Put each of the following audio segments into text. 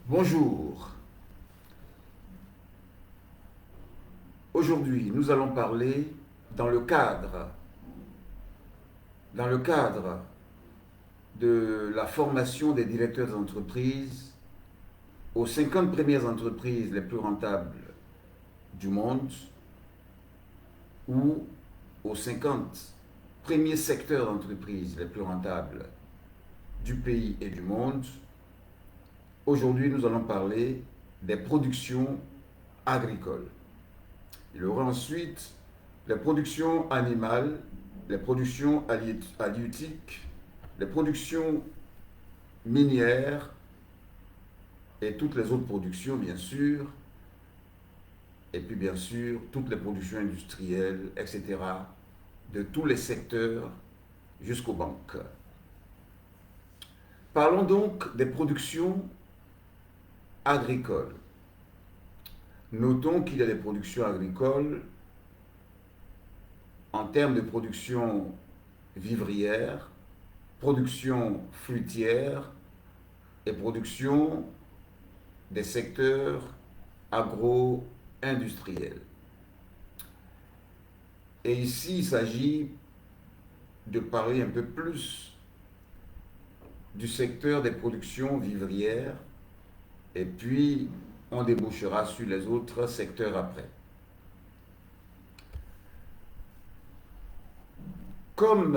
Bonjour. Aujourd'hui, nous allons parler dans le cadre, dans le cadre de la formation des directeurs d'entreprise aux 50 premières entreprises les plus rentables du monde ou aux 50 premiers secteurs d'entreprise les plus rentables du pays et du monde. Aujourd'hui, nous allons parler des productions agricoles. Il y aura ensuite les productions animales, les productions halieutiques, les productions minières et toutes les autres productions, bien sûr, et puis bien sûr toutes les productions industrielles, etc., de tous les secteurs jusqu'aux banques. Parlons donc des productions agricoles. Notons qu'il y a des productions agricoles en termes de production vivrière, production fruitière et production des secteurs agro-industriels. Et ici, il s'agit de parler un peu plus du secteur des productions vivrières et puis on débouchera sur les autres secteurs après. Comme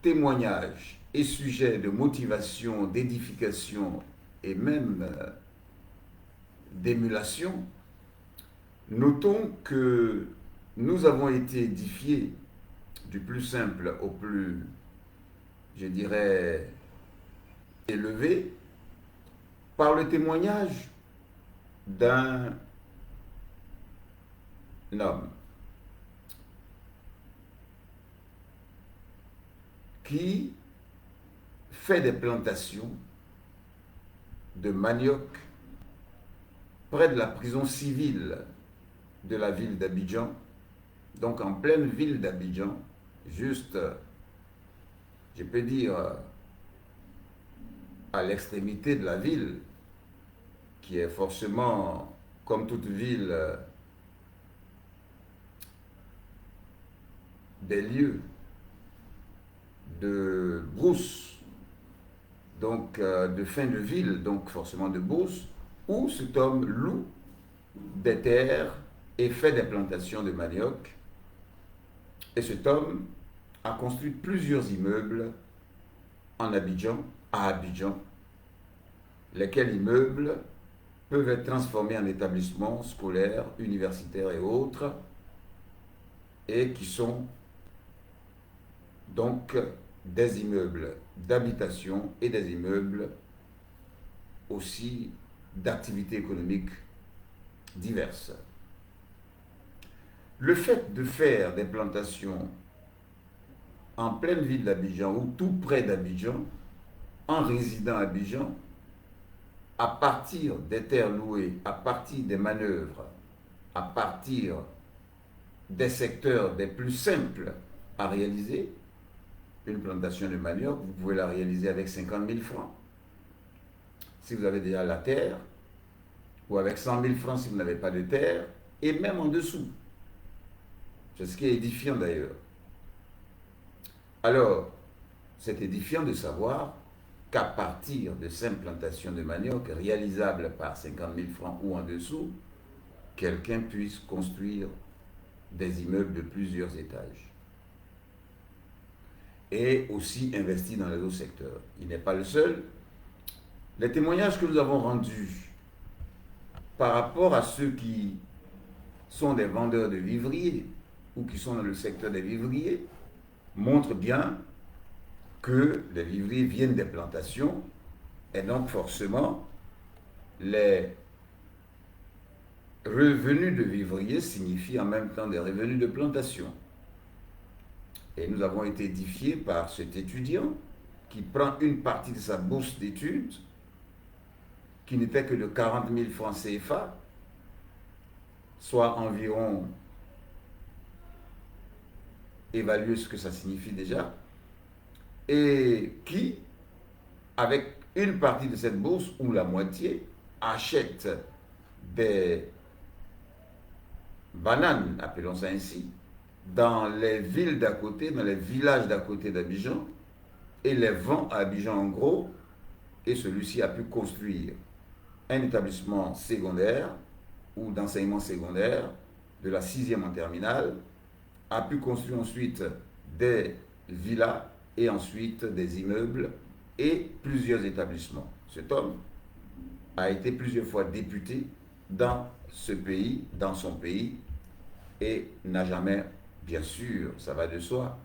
témoignage et sujet de motivation, d'édification et même d'émulation, notons que nous avons été édifiés du plus simple au plus, je dirais, élevé par le témoignage d'un homme qui fait des plantations de manioc près de la prison civile de la ville d'Abidjan, donc en pleine ville d'Abidjan, juste, je peux dire, à l'extrémité de la ville, qui est forcément, comme toute ville, des lieux de brousse, donc de fin de ville, donc forcément de brousse, où cet homme loue des terres et fait des plantations de manioc. Et cet homme a construit plusieurs immeubles en Abidjan, à Abidjan, lesquels immeubles peuvent être transformés en établissements scolaires, universitaires et autres, et qui sont donc des immeubles d'habitation et des immeubles aussi d'activités économiques diverses. Le fait de faire des plantations en pleine ville d'Abidjan ou tout près d'Abidjan, en résidant à Abidjan, à partir des terres louées, à partir des manœuvres, à partir des secteurs des plus simples à réaliser, une plantation de manioc, vous pouvez la réaliser avec 50 000 francs. Si vous avez déjà la terre, ou avec 100 000 francs si vous n'avez pas de terre, et même en dessous. C'est ce qui est édifiant d'ailleurs. Alors, c'est édifiant de savoir qu'à partir de simples plantations de manioc réalisables par 50 000 francs ou en dessous, quelqu'un puisse construire des immeubles de plusieurs étages. Et aussi investir dans les autres secteurs. Il n'est pas le seul. Les témoignages que nous avons rendus par rapport à ceux qui sont des vendeurs de vivriers ou qui sont dans le secteur des vivriers montrent bien que les vivriers viennent des plantations et donc forcément les revenus de vivriers signifient en même temps des revenus de plantation. Et nous avons été édifiés par cet étudiant qui prend une partie de sa bourse d'études, qui n'était que de 40 000 francs CFA, soit environ, évaluer ce que ça signifie déjà, et qui avec une partie de cette bourse, ou la moitié, achète des bananes, appelons ça ainsi, dans les villes d'à côté, dans les villages d'à côté d'Abidjan, et les vend à Abidjan en gros, et celui-ci a pu construire un établissement secondaire ou d'enseignement secondaire de la 6e en terminale, a pu construire ensuite des villas et ensuite des immeubles et plusieurs établissements. Cet homme a été plusieurs fois député dans ce pays, dans son pays, et n'a jamais, bien sûr, ça va de soi,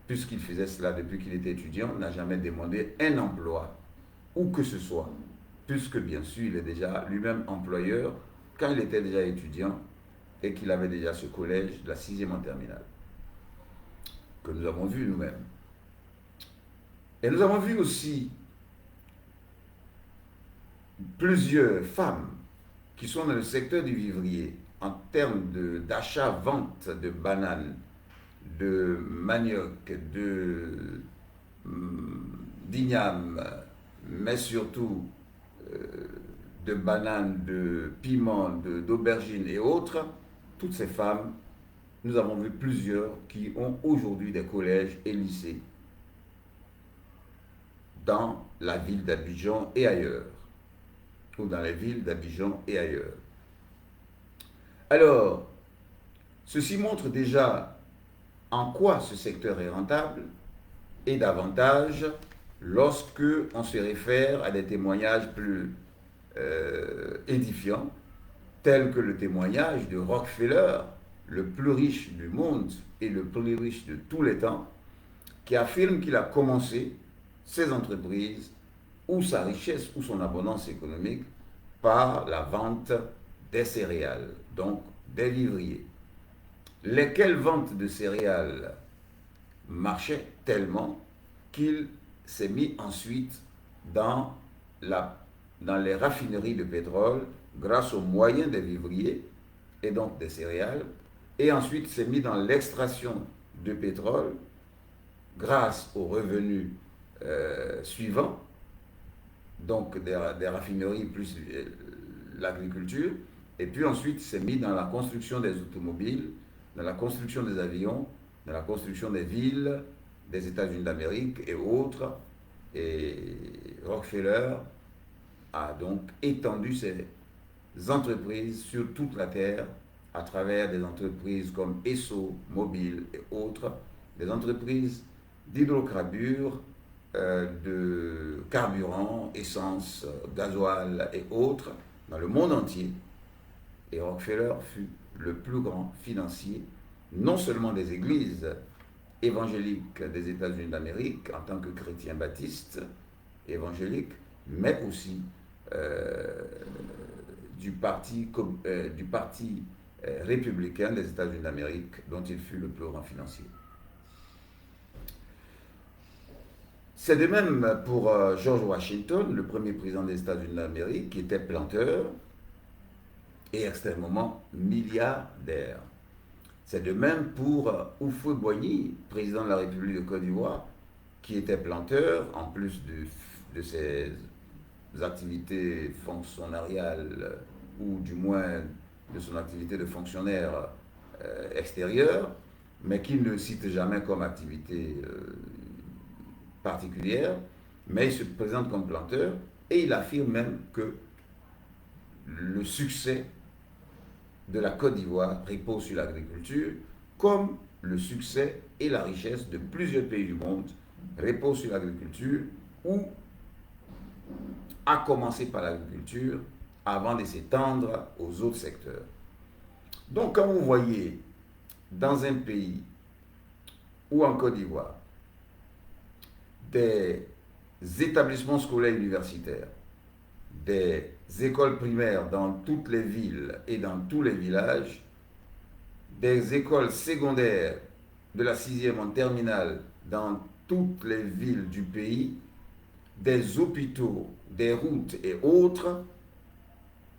puisqu'il faisait cela depuis qu'il était étudiant, n'a jamais demandé un emploi, où que ce soit, puisque bien sûr, il est déjà lui-même employeur quand il était déjà étudiant et qu'il avait déjà ce collège de la 6e en terminale, que nous avons vu nous-mêmes. Et nous avons vu aussi plusieurs femmes qui sont dans le secteur du vivrier en termes d'achat-vente de bananes, de manioc, d'igname, mais surtout de bananes, de piments, d'aubergines et autres, toutes ces femmes, nous avons vu plusieurs qui ont aujourd'hui des collèges et lycées dans la ville d'Abidjan et ailleurs, ou dans les villes d'Abidjan et ailleurs. Alors, ceci montre déjà en quoi ce secteur est rentable, et davantage lorsque on se réfère à des témoignages plus édifiants, tels que le témoignage de Rockefeller, le plus riche du monde et le plus riche de tous les temps, qui affirme qu'il a commencé ses entreprises ou sa richesse ou son abondance économique par la vente des céréales, donc des vivriers. Lesquelles ventes de céréales marchaient tellement qu'il s'est mis ensuite dans les raffineries de pétrole grâce aux moyens des vivriers et donc des céréales, et ensuite s'est mis dans l'extraction de pétrole grâce aux revenus suivants, donc des raffineries plus l'agriculture, et puis ensuite s'est mis dans la construction des automobiles, dans la construction des avions, dans la construction des villes, des États-Unis d'Amérique et autres. Et Rockefeller a donc étendu ses entreprises sur toute la Terre à travers des entreprises comme Esso, Mobil et autres, des entreprises d'hydrocarbures, de carburant, essence, gasoil et autres dans le monde entier. Et Rockefeller fut le plus grand financier, non seulement des églises évangéliques des États-Unis d'Amérique en tant que chrétien baptiste évangélique, mais aussi du parti républicain des États-Unis d'Amérique, dont il fut le plus grand financier. C'est de même pour George Washington, le premier président des États-Unis d'Amérique, qui était planteur et extrêmement milliardaire. C'est de même pour Houphouët-Boigny, président de la République de Côte d'Ivoire, qui était planteur, en plus de ses activités fonctionnariales, ou du moins de son activité de fonctionnaire extérieur, mais qui ne cite jamais comme activité particulière, mais il se présente comme planteur, et il affirme même que le succès de la Côte d'Ivoire repose sur l'agriculture, comme le succès et la richesse de plusieurs pays du monde reposent sur l'agriculture, ou a commencé par l'agriculture avant de s'étendre aux autres secteurs. Donc quand vous voyez dans un pays ou en Côte d'Ivoire des établissements scolaires universitaires, des écoles primaires dans toutes les villes et dans tous les villages, des écoles secondaires de la 6e en terminale dans toutes les villes du pays, des hôpitaux, des routes et autres,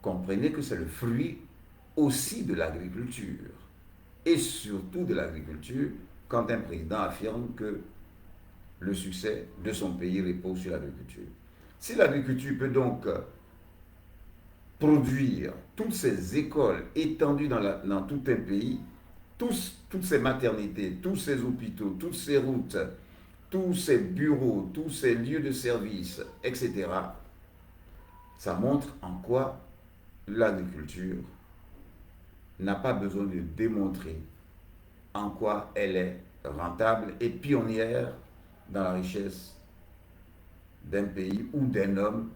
comprenez que c'est le fruit aussi de l'agriculture, et surtout de l'agriculture, quand un président affirme que le succès de son pays repose sur l'agriculture. Si l'agriculture peut donc produire toutes ces écoles étendues dans tout un pays, toutes ces maternités, tous ces hôpitaux, toutes ces routes, tous ces bureaux, tous ces lieux de service, etc., ça montre en quoi l'agriculture n'a pas besoin de démontrer en quoi elle est rentable et pionnière dans la richesse d'un pays ou d'un homme,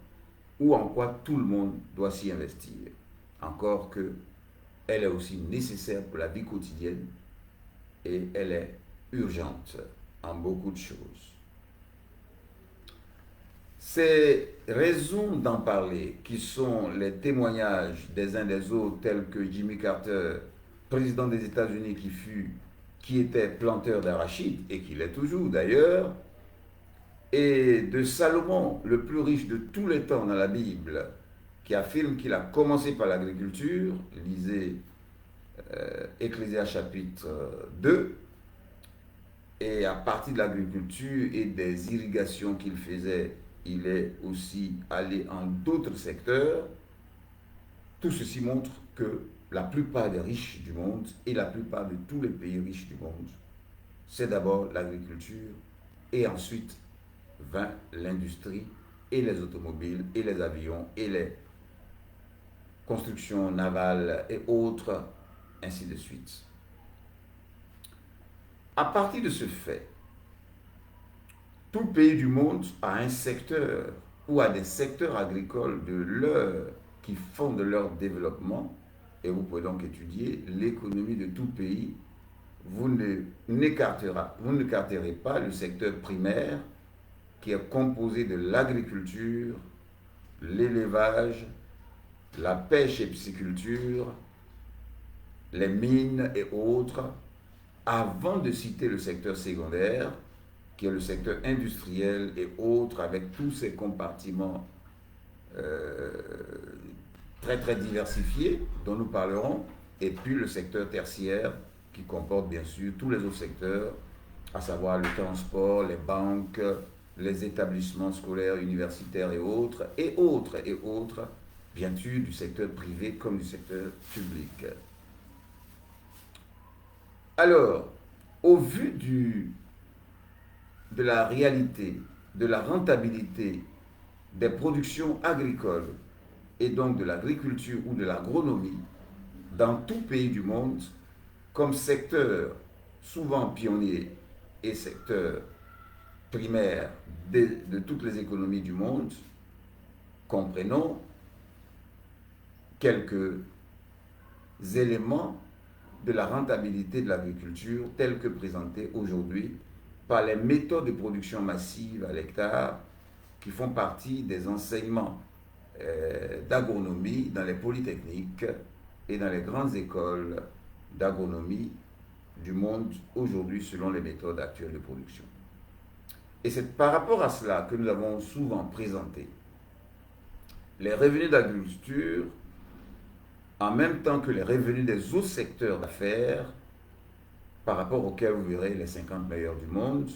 ou en quoi tout le monde doit s'y investir. Encore que elle est aussi nécessaire pour la vie quotidienne et elle est urgente en beaucoup de choses. Ces raisons d'en parler, qui sont les témoignages des uns des autres, tels que Jimmy Carter, président des États-Unis qui était planteur d'arachide, et qui l'est toujours d'ailleurs, et de Salomon, le plus riche de tous les temps dans la Bible, qui affirme qu'il a commencé par l'agriculture, lisez Ecclésiaste chapitre 2, et à partir de l'agriculture et des irrigations qu'il faisait, il est aussi allé en d'autres secteurs. Tout ceci montre que la plupart des riches du monde et la plupart de tous les pays riches du monde, c'est d'abord l'agriculture et ensuite vint l'industrie et les automobiles et les avions et les constructions navales et autres, ainsi de suite. À partir de ce fait, tout pays du monde a un secteur ou a des secteurs agricoles qui fondent leur développement, et vous pouvez donc étudier l'économie de tout pays. Vous n'écarterez pas le secteur primaire qui est composé de l'agriculture, l'élevage, la pêche et pisciculture, les mines et autres, avant de citer le secteur secondaire, qui est le secteur industriel et autres, avec tous ces compartiments très très diversifiés dont nous parlerons, et puis le secteur tertiaire qui comporte bien sûr tous les autres secteurs, à savoir le transport, les banques, les établissements scolaires, universitaires et autres, bien sûr du secteur privé comme du secteur public. Alors, au vu de la réalité, de la rentabilité des productions agricoles et donc de l'agriculture ou de l'agronomie dans tout pays du monde, comme secteur souvent pionnier et secteur primaire de toutes les économies du monde, comprenons quelques éléments de la rentabilité de l'agriculture telle que présentée aujourd'hui par les méthodes de production massive à l'hectare qui font partie des enseignements d'agronomie dans les polytechniques et dans les grandes écoles d'agronomie du monde aujourd'hui selon les méthodes actuelles de production. Et c'est par rapport à cela que nous avons souvent présenté les revenus d'agriculture en même temps que les revenus des autres secteurs d'affaires par rapport auxquels vous verrez les 50 meilleurs du monde.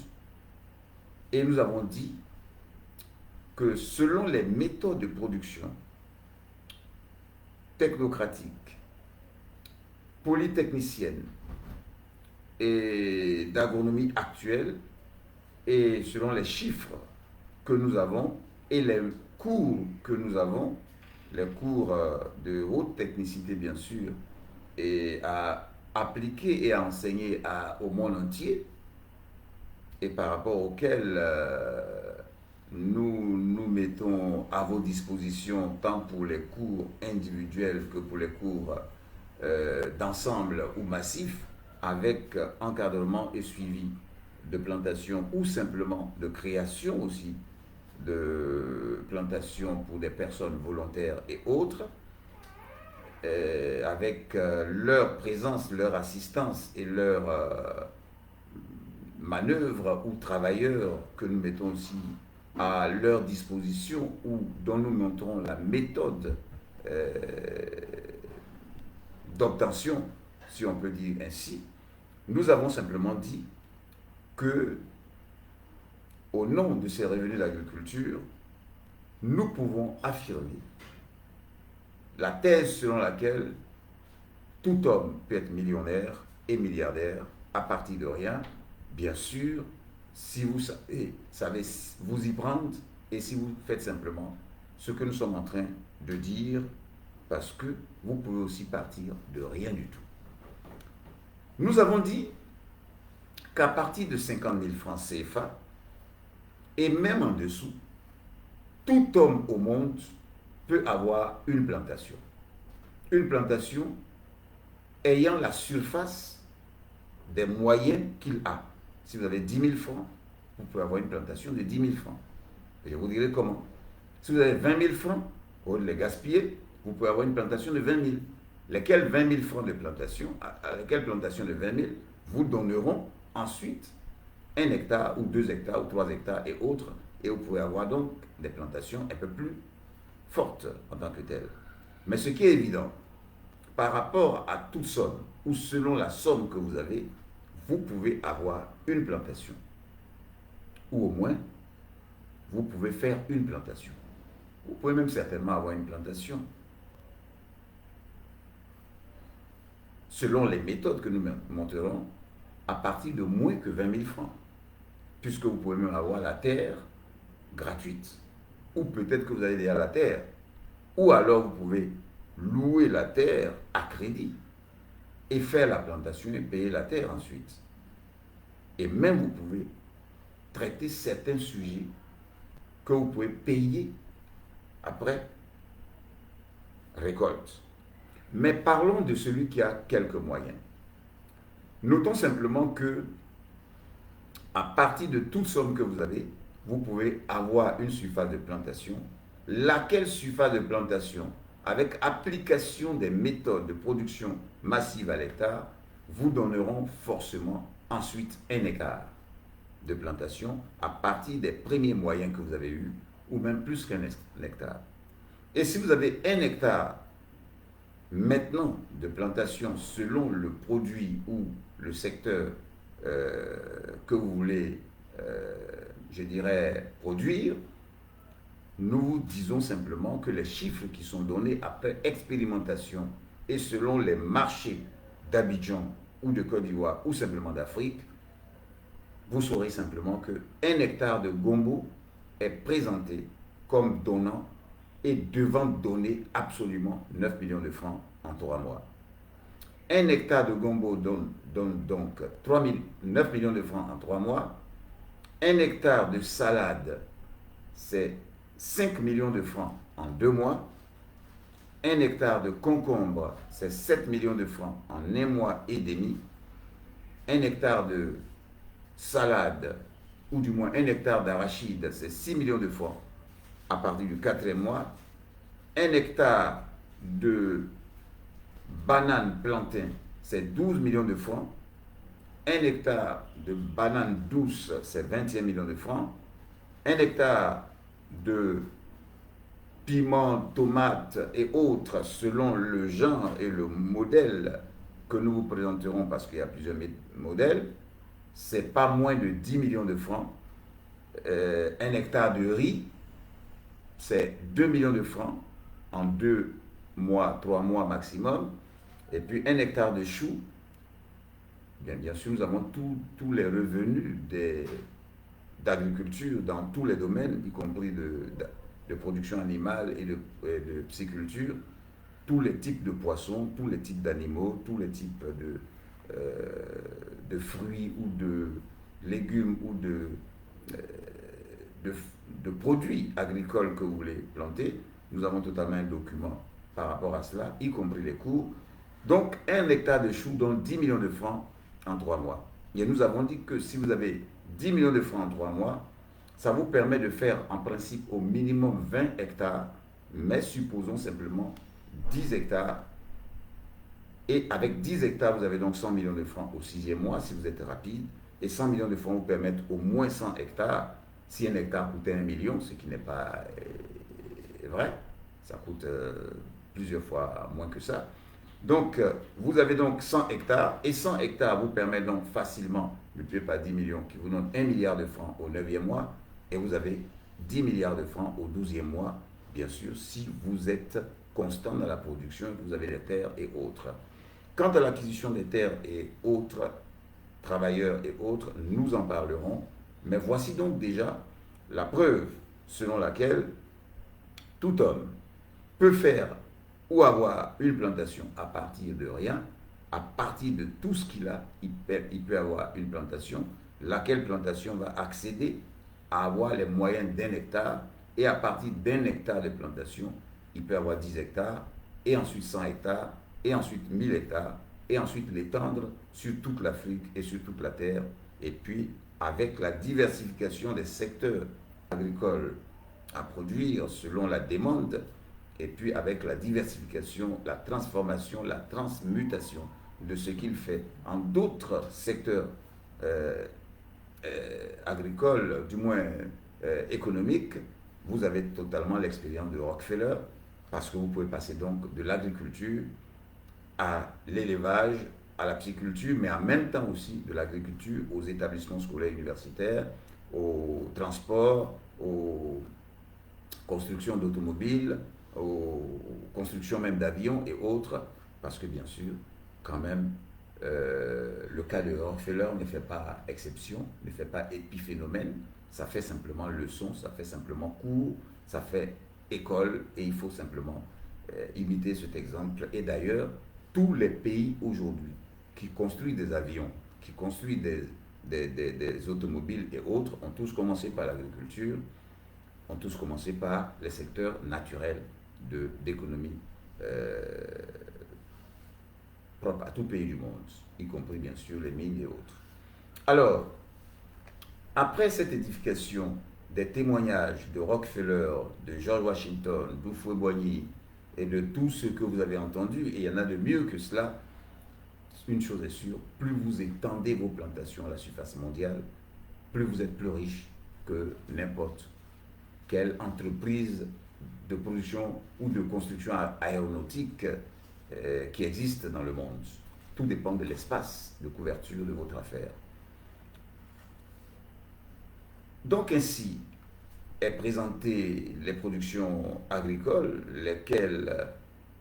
Et nous avons dit que selon les méthodes de production technocratiques, polytechniciennes et d'agronomie actuelle, et selon les chiffres que nous avons et les cours que nous avons, les cours de haute technicité bien sûr, et à appliquer et à enseigner au monde entier, et par rapport auxquels nous mettons à vos dispositions tant pour les cours individuels que pour les cours d'ensemble ou massifs, avec encadrement et suivi de plantation ou simplement de création aussi de plantations pour des personnes volontaires et autres, avec leur présence, leur assistance et leur manœuvre ou travailleurs que nous mettons aussi à leur disposition ou dont nous montrons la méthode d'obtention, si on peut dire ainsi. Nous avons simplement dit que au nom de ces revenus d'agriculture, nous pouvons affirmer la thèse selon laquelle tout homme peut être millionnaire et milliardaire à partir de rien, bien sûr, si vous savez vous y prendre et si vous faites simplement ce que nous sommes en train de dire, parce que vous pouvez aussi partir de rien du tout. Nous avons dit qu'à partir de 50 000 francs CFA, et même en dessous, tout homme au monde peut avoir une plantation. Une plantation ayant la surface des moyens qu'il a. Si vous avez 10 000 francs, vous pouvez avoir une plantation de 10 000 francs. Et je vous dirai comment. Si vous avez 20 000 francs, au lieu de les gaspiller, vous pouvez avoir une plantation de 20 000. Lesquels 20 000 francs de plantation, à laquelle plantation de 20 000 vous donneront ensuite 1 hectare ou 2 hectares ou 3 hectares et autres. Et vous pouvez avoir donc des plantations un peu plus fortes en tant que telles. Mais ce qui est évident, par rapport à toute somme ou selon la somme que vous avez, vous pouvez avoir une plantation. Ou au moins, vous pouvez faire une plantation. Vous pouvez même certainement avoir une plantation. Selon les méthodes que nous montrerons, à partir de moins que 20 000 francs. Puisque vous pouvez même avoir la terre gratuite. Ou peut-être que vous avez déjà la terre. Ou alors vous pouvez louer la terre à crédit et faire la plantation et payer la terre ensuite. Et même vous pouvez traiter certains sujets que vous pouvez payer après récolte. Mais parlons de celui qui a quelques moyens. Notons simplement que à partir de toute somme que vous avez, vous pouvez avoir une surface de plantation, laquelle surface de plantation, avec application des méthodes de production massive à l'hectare, vous donneront forcément ensuite 1 hectare de plantation à partir des premiers moyens que vous avez eus, ou même plus qu'1 hectare. Et si vous avez 1 hectare maintenant de plantation selon le produit ou le secteur que vous voulez, je dirais, produire, nous vous disons simplement que les chiffres qui sont donnés après expérimentation et selon les marchés d'Abidjan ou de Côte d'Ivoire ou simplement d'Afrique, vous saurez simplement que 1 hectare de gombo est présenté comme donnant et devant donner absolument 9 millions de francs en 3 mois. 1 hectare de gombo donne donc 9 millions de francs en 3 mois. 1 hectare de salade, c'est 5 millions de francs en 2 mois. 1 hectare de concombre, c'est 7 millions de francs en 1 mois et demi. 1 hectare de salade, ou du moins 1 hectare d'arachide, c'est 6 millions de francs à partir du 4e mois. 1 hectare de banane plantain, c'est 12 millions de francs. 1 hectare de banane douce, c'est 21 millions de francs. 1 hectare de piment, tomates et autres, selon le genre et le modèle que nous vous présenterons, parce qu'il y a plusieurs modèles, c'est pas moins de 10 millions de francs. 1 hectare de riz, c'est 2 millions de francs en 2 mois, 3 mois maximum. Et puis 1 hectare de choux, bien sûr, nous avons tous les revenus d'agriculture dans tous les domaines, y compris de production animale et de pisciculture, tous les types de poissons, tous les types d'animaux, tous les types de fruits ou de légumes ou de produits agricoles que vous voulez planter. Nous avons totalement un document par rapport à cela, y compris les cours. Donc, 1 hectare de choux donne 10 millions de francs en 3 mois. Et nous avons dit que si vous avez 10 millions de francs en 3 mois, ça vous permet de faire en principe au minimum 20 hectares, mais supposons simplement 10 hectares. Et avec 10 hectares, vous avez donc 100 millions de francs au 6e mois, si vous êtes rapide. Et 100 millions de francs vous permettent au moins 100 hectares. Si 1 hectare coûtait 1 million, ce qui n'est pas vrai, ça coûte plusieurs fois moins que ça. Donc, vous avez donc 100 hectares, et 100 hectares vous permettent donc facilement, multiplié par 10 millions, qui vous donne 1 milliard de francs au 9e mois. Et vous avez 10 milliards de francs au 12e mois, bien sûr, si vous êtes constant dans la production et que vous avez des terres et autres. Quant à l'acquisition des terres et autres, travailleurs et autres, nous en parlerons. Mais voici donc déjà la preuve selon laquelle tout homme peut faire ou avoir une plantation à partir de rien, à partir de tout ce qu'il a, il peut avoir une plantation, laquelle plantation va accéder à avoir les moyens d'un hectare, et à partir d'un hectare de plantation, il peut avoir 10 hectares, et ensuite 100 hectares, et ensuite 1000 hectares, et ensuite l'étendre sur toute l'Afrique et sur toute la terre. Et puis, avec la diversification des secteurs agricoles à produire selon la demande, et puis avec la diversification, la transformation, la transmutation de ce qu'il fait en d'autres secteurs agricoles, du moins économiques, vous avez totalement l'expérience de Rockefeller, parce que vous pouvez passer donc de l'agriculture à l'élevage, à la pisciculture, mais en même temps aussi de l'agriculture aux établissements scolaires et universitaires, au transport, aux constructions d'automobiles, aux constructions même d'avions et autres, parce que bien sûr, quand même, le cas de Rockefeller ne fait pas exception, ne fait pas épiphénomène, ça fait simplement leçon, ça fait simplement cours, ça fait école, et il faut simplement imiter cet exemple. Et d'ailleurs, tous les pays aujourd'hui qui construisent des avions, qui construisent des automobiles et autres, ont tous commencé par l'agriculture, ont tous commencé par les secteurs naturels d'économie propres à tout pays du monde, y compris bien sûr les mines et autres. Alors, après cette édification des témoignages de Rockefeller, de George Washington, d'Houphouët-Boigny et de tout ce que vous avez entendu, et il y en a de mieux que cela, une chose est sûre, plus vous étendez vos plantations à la surface mondiale, plus vous êtes plus riche que n'importe quelle entreprise de production ou de construction aéronautique qui existe dans le monde. Tout dépend de l'espace de couverture de votre affaire. Donc ainsi est présentées les productions agricoles, lesquelles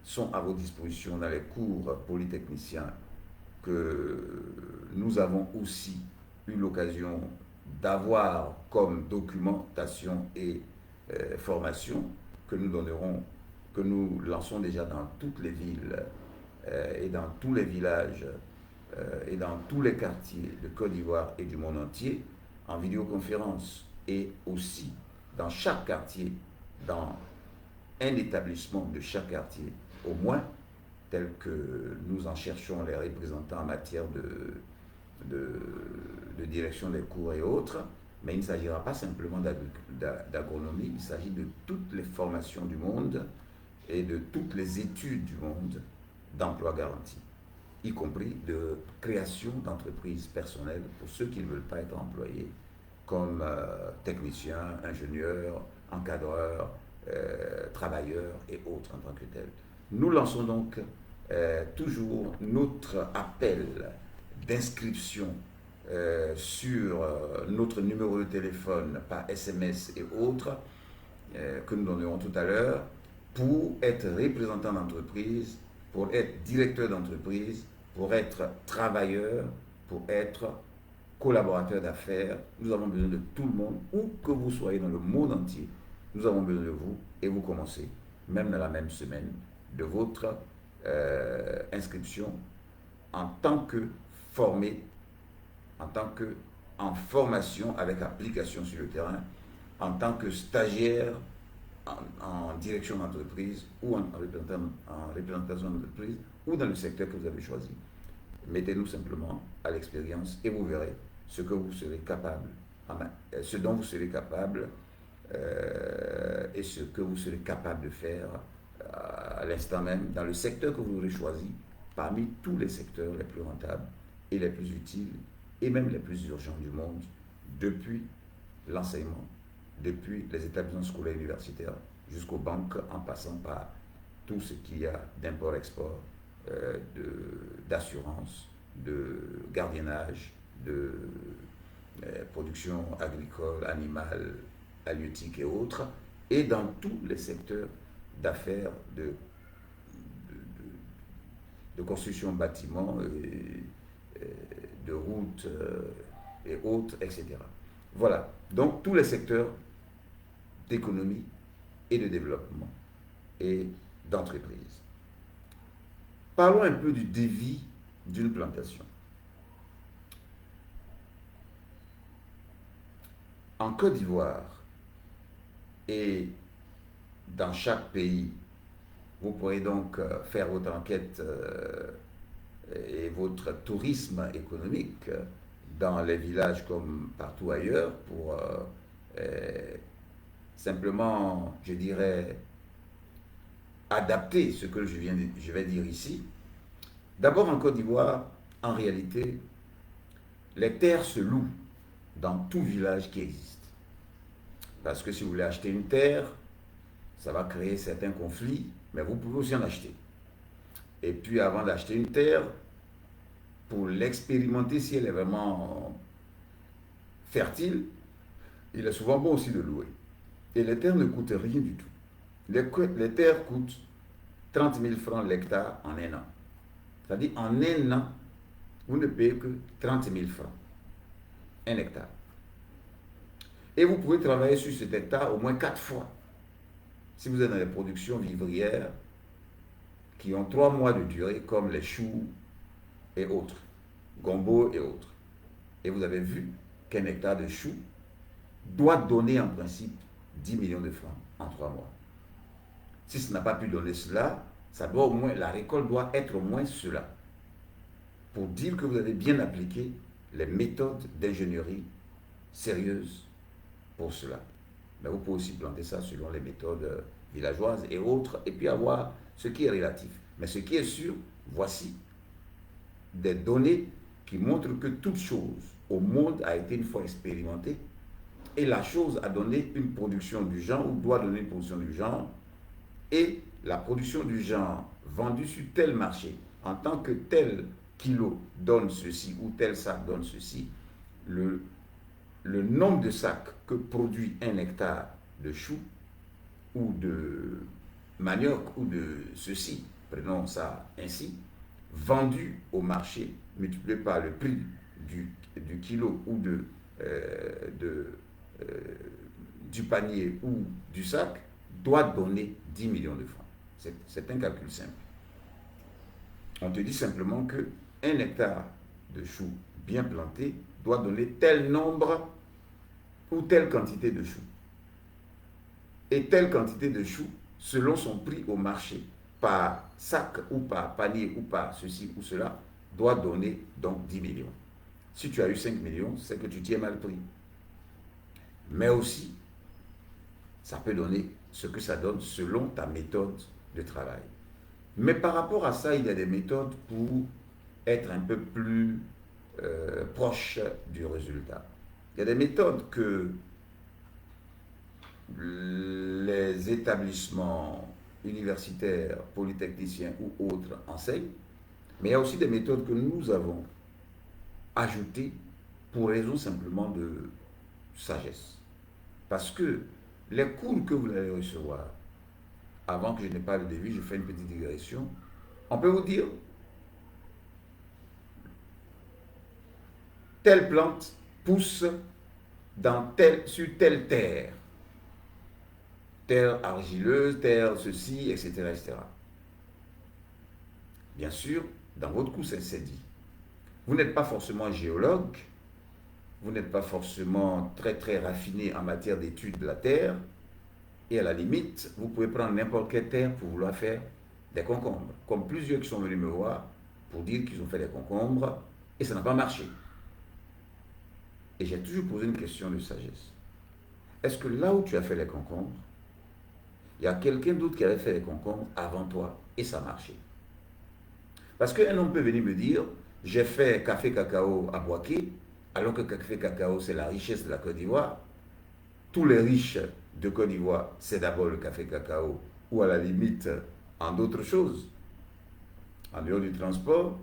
sont à vos dispositions dans les cours polytechniciens que nous avons aussi eu l'occasion d'avoir comme documentation et formation que nous donnerons, que nous lançons déjà dans toutes les villes et dans tous les villages et dans tous les quartiers de Côte d'Ivoire et du monde entier en vidéoconférence, et aussi dans chaque quartier, dans un établissement de chaque quartier au moins, tel que nous en cherchons les représentants en matière de direction des cours et autres. Mais il ne s'agira pas simplement d'agronomie, il s'agit de toutes les formations du monde et de toutes les études du monde d'emploi garanti, y compris de création d'entreprises personnelles pour ceux qui ne veulent pas être employés comme techniciens, ingénieurs, encadreurs, travailleurs et autres en tant que tels. Nous lançons donc toujours notre appel d'inscription sur notre numéro de téléphone par SMS et autres que nous donnerons tout à l'heure pour être représentant d'entreprise, pour être directeur d'entreprise, pour être travailleur, pour être collaborateur d'affaires. Nous avons besoin de tout le monde, où que vous soyez dans le monde entier. Nous avons besoin de vous, et vous commencez, même dans la même semaine, de votre inscription en tant que formé, en tant que en formation avec application sur le terrain, en tant que stagiaire en direction d'entreprise ou en représentation d'entreprise ou dans le secteur que vous avez choisi. Mettez-nous simplement à l'expérience et vous verrez ce que vous serez capable, ce dont vous serez capable et ce que vous serez capable de faire à l'instant même dans le secteur que vous aurez choisi parmi tous les secteurs les plus rentables et les plus utiles et même les plus urgents du monde, depuis l'enseignement, depuis les établissements scolaires et universitaires jusqu'aux banques, en passant par tout ce qu'il y a d'import-export, d'assurance, de gardiennage, de production agricole, animale halieutique et autres, et dans tous les secteurs d'affaires, de construction de bâtiments, de routes et autres, etc. Voilà, donc tous les secteurs d'économie et de développement et d'entreprise. Parlons un peu du défi d'une plantation. En Côte d'Ivoire et dans chaque pays, vous pourrez donc faire votre enquête et votre tourisme économique dans les villages comme partout ailleurs pour simplement, je dirais, adapter ce que je vais dire ici. D'abord, en Côte d'Ivoire, en réalité, les terres se louent dans tout village qui existe. Parce que si vous voulez acheter une terre, ça va créer certains conflits, mais vous pouvez aussi en acheter. Et puis, avant d'acheter une terre, pour l'expérimenter si elle est vraiment fertile, il est souvent bon aussi de louer. Et les terres ne coûtent rien du tout. Les terres coûtent 30 000 francs l'hectare en un an. C'est-à-dire en un an, vous ne payez que 30 000 francs, un hectare. Et vous pouvez travailler sur cet hectare au moins 4 fois. Si vous êtes dans les productions vivrières qui ont 3 mois de durée, comme les choux et autres, gombo et autres. Et vous avez vu qu'un hectare de choux doit donner en principe 10 millions de francs en 3 mois. Si ça n'a pas pu donner cela, ça doit au moins, la récolte doit être au moins cela. Pour dire que vous avez bien appliqué les méthodes d'ingénierie sérieuses pour cela. Mais vous pouvez aussi planter ça selon les méthodes villageoises et autres, et puis avoir ce qui est relatif. Mais ce qui est sûr, voici des données qui montrent que toute chose au monde a été une fois expérimentée, et la chose a donné une production du genre, ou doit donner une production du genre, et la production du genre vendue sur tel marché, en tant que tel kilo donne ceci, ou tel sac donne ceci, le nombre de sacs que produit un hectare de choux, ou de manioc, ou de ceci, prenons ça ainsi, vendu au marché, multiplié par le prix du kilo ou du panier ou du sac, doit donner 10 millions de francs. C'est un calcul simple. On te dit simplement que un hectare de choux bien planté doit donner tel nombre ou telle quantité de choux. Et telle quantité de choux selon son prix au marché, par sac ou par panier ou par ceci ou cela, doit donner donc 10 millions. Si tu as eu 5 millions, c'est que tu t'y es mal pris. Mais aussi, ça peut donner ce que ça donne selon ta méthode de travail. Mais par rapport à ça, il y a des méthodes pour être un peu plus proche du résultat. Il y a des méthodes que les établissements universitaires, polytechniciens ou autres enseignent, mais il y a aussi des méthodes que nous avons ajoutées pour raison simplement de sagesse. Parce que les cours que vous allez recevoir, avant que je n'ai pas le début, je fais une petite digression, on peut vous dire, telle plante pousse sur telle terre, terre argileuse, terre ceci, etc., etc. Bien sûr, dans votre cours, c'est dit. Vous n'êtes pas forcément géologue, vous n'êtes pas forcément très très raffiné en matière d'études de la terre, et à la limite, vous pouvez prendre n'importe quelle terre pour vouloir faire des concombres. Comme plusieurs qui sont venus me voir pour dire qu'ils ont fait des concombres, et ça n'a pas marché. Et j'ai toujours posé une question de sagesse. Est-ce que là où tu as fait les concombres, il y a quelqu'un d'autre qui avait fait les concombres avant toi et ça marchait? Parce qu'un homme peut venir me dire, j'ai fait café cacao à Boaké, alors que café cacao c'est la richesse de la Côte d'Ivoire. Tous les riches de Côte d'Ivoire, c'est d'abord le café cacao, ou à la limite en d'autres choses. En dehors du transport,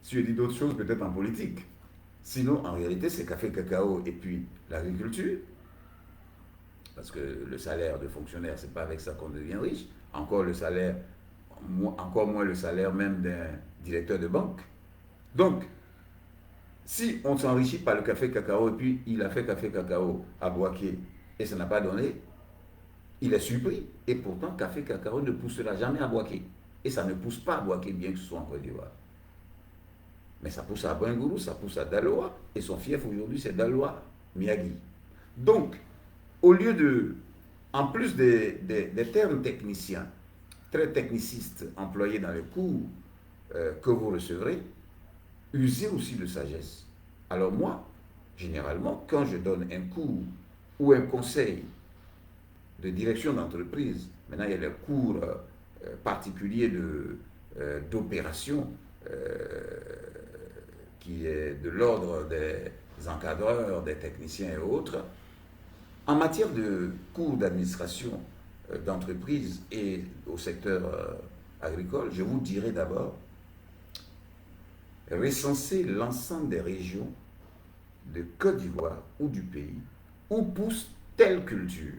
si je dis d'autres choses, peut-être en politique. Sinon, en réalité, c'est café cacao et puis l'agriculture. parce que le salaire de fonctionnaire, c'est pas avec ça qu'on devient riche. Encore le salaire, encore moins le salaire même d'un directeur de banque. Donc, si on ne s'enrichit pas le café cacao, et puis il a fait café cacao à Boaké, et ça n'a pas donné, il est surpris. Et pourtant, café cacao ne poussera jamais à Boaké. Et ça ne pousse pas à Boaké, bien que ce soit en Côte d'Ivoire. Mais ça pousse à Bangourou, ça pousse à Daloa, et son fief aujourd'hui, c'est Daloa Miyagi. Donc, au lieu de, en plus des termes techniciens, très technicistes employés dans les cours que vous recevrez, usez aussi de sagesse. Alors moi, généralement, quand je donne un cours ou un conseil de direction d'entreprise, maintenant il y a des cours particuliers d'opération qui est de l'ordre des encadreurs, des techniciens et autres. En matière de cours d'administration d'entreprise et au secteur agricole, je vous dirais d'abord recenser l'ensemble des régions de Côte d'Ivoire ou du pays où pousse telle culture.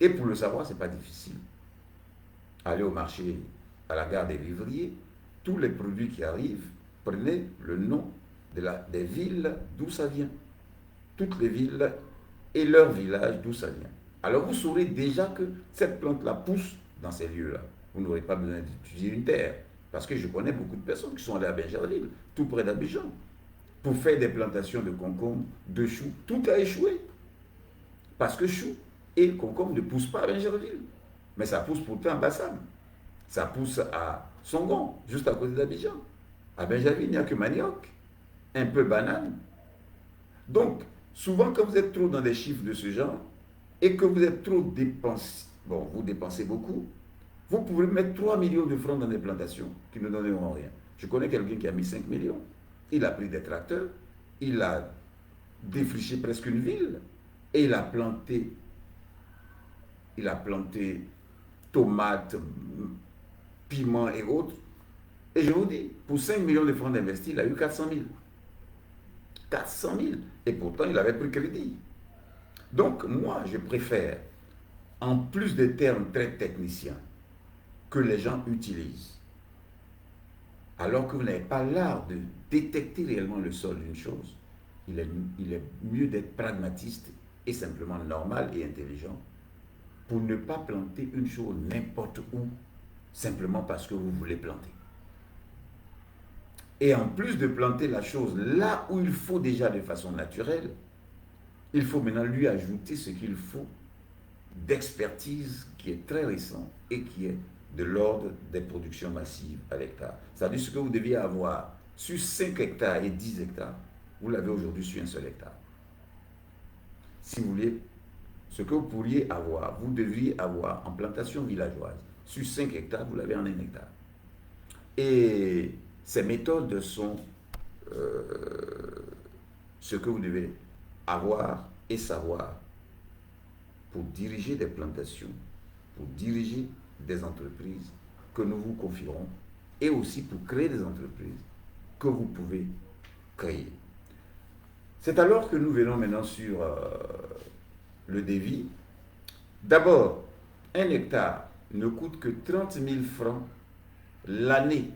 Et pour le savoir, ce n'est pas difficile. Allez au marché, à la gare des vivriers, tous les produits qui arrivent, prenez le nom des villes d'où ça vient. Toutes les villes et leurs villages d'où ça vient. Alors vous saurez déjà que cette plante-là pousse dans ces lieux-là. Vous n'aurez pas besoin d'étudier une terre. Parce que je connais beaucoup de personnes qui sont allées à Bingerville, tout près d'Abidjan, pour faire des plantations de concombres, de choux. Tout a échoué. Parce que choux et concombre ne poussent pas à Bingerville. Mais ça pousse pourtant à Bassam. Ça pousse à Songon, juste à côté d'Abidjan. À Bingerville, il n'y a que manioc, un peu banane. Donc, souvent, quand vous êtes trop dans des chiffres de ce genre, et que vous êtes trop dépensé, bon, vous dépensez beaucoup, vous pouvez mettre 3 millions de francs dans des plantations qui ne donneront rien. Je connais quelqu'un qui a mis 5 millions. Il a pris des tracteurs, il a défriché presque une ville, et il a planté tomates, piments et autres. Et je vous dis, pour 5 millions de francs d'investis, il a eu 400 000. 400 000. Et pourtant, il avait pris crédit. Donc, moi, je préfère, en plus des termes très techniciens, que les gens utilisent, alors que vous n'avez pas l'art de détecter réellement le sol d'une chose, il est mieux d'être pragmatiste et simplement normal et intelligent pour ne pas planter une chose n'importe où, simplement parce que vous voulez planter. Et en plus de planter la chose là où il faut déjà de façon naturelle, il faut maintenant lui ajouter ce qu'il faut d'expertise qui est très récent et qui est de l'ordre des productions massives à l'hectare. C'est-à-dire ce que vous deviez avoir sur 5 hectares et 10 hectares, vous l'avez aujourd'hui sur un seul hectare. Si vous voulez, ce que vous pourriez avoir, vous devriez avoir en plantation villageoise, sur 5 hectares, vous l'avez en 1 hectare. Et ces méthodes sont ce que vous devez avoir et savoir pour diriger des plantations, pour diriger des entreprises que nous vous confierons et aussi pour créer des entreprises que vous pouvez créer. C'est alors que nous venons maintenant sur le devis. D'abord, 1 hectare ne coûte que 30 000 francs l'année.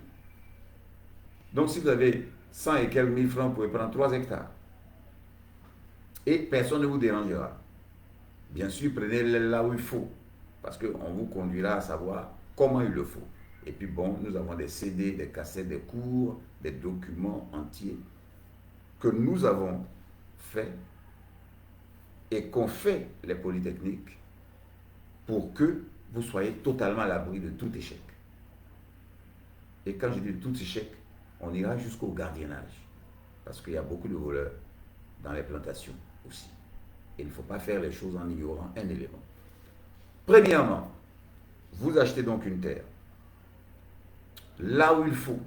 Donc si vous avez 100 et quelques mille francs, vous pouvez prendre 3 hectares. Et personne ne vous dérangera. Bien sûr, prenez-les là où il faut, parce qu'on vous conduira à savoir comment il le faut. Et puis bon, nous avons des CD, des cassettes, des cours, des documents entiers que nous avons faits et qu'ont fait les polytechniques pour que vous soyez totalement à l'abri de tout échec. Et quand je dis tout échec, on ira jusqu'au gardiennage, parce qu'il y a beaucoup de voleurs dans les plantations aussi. Il ne faut pas faire les choses en ignorant un élément. Premièrement, vous achetez donc une terre, là où il faut,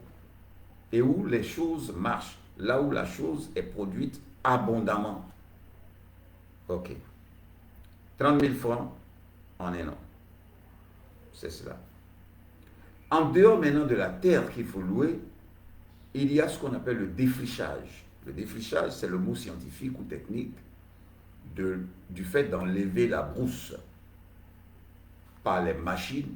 et où les choses marchent, là où la chose est produite abondamment. Ok. 30 000 francs en 1 an. C'est cela. En dehors maintenant de la terre qu'il faut louer, il y a ce qu'on appelle le défrichage. Le défrichage, c'est le mot scientifique ou technique du fait d'enlever la brousse par les machines,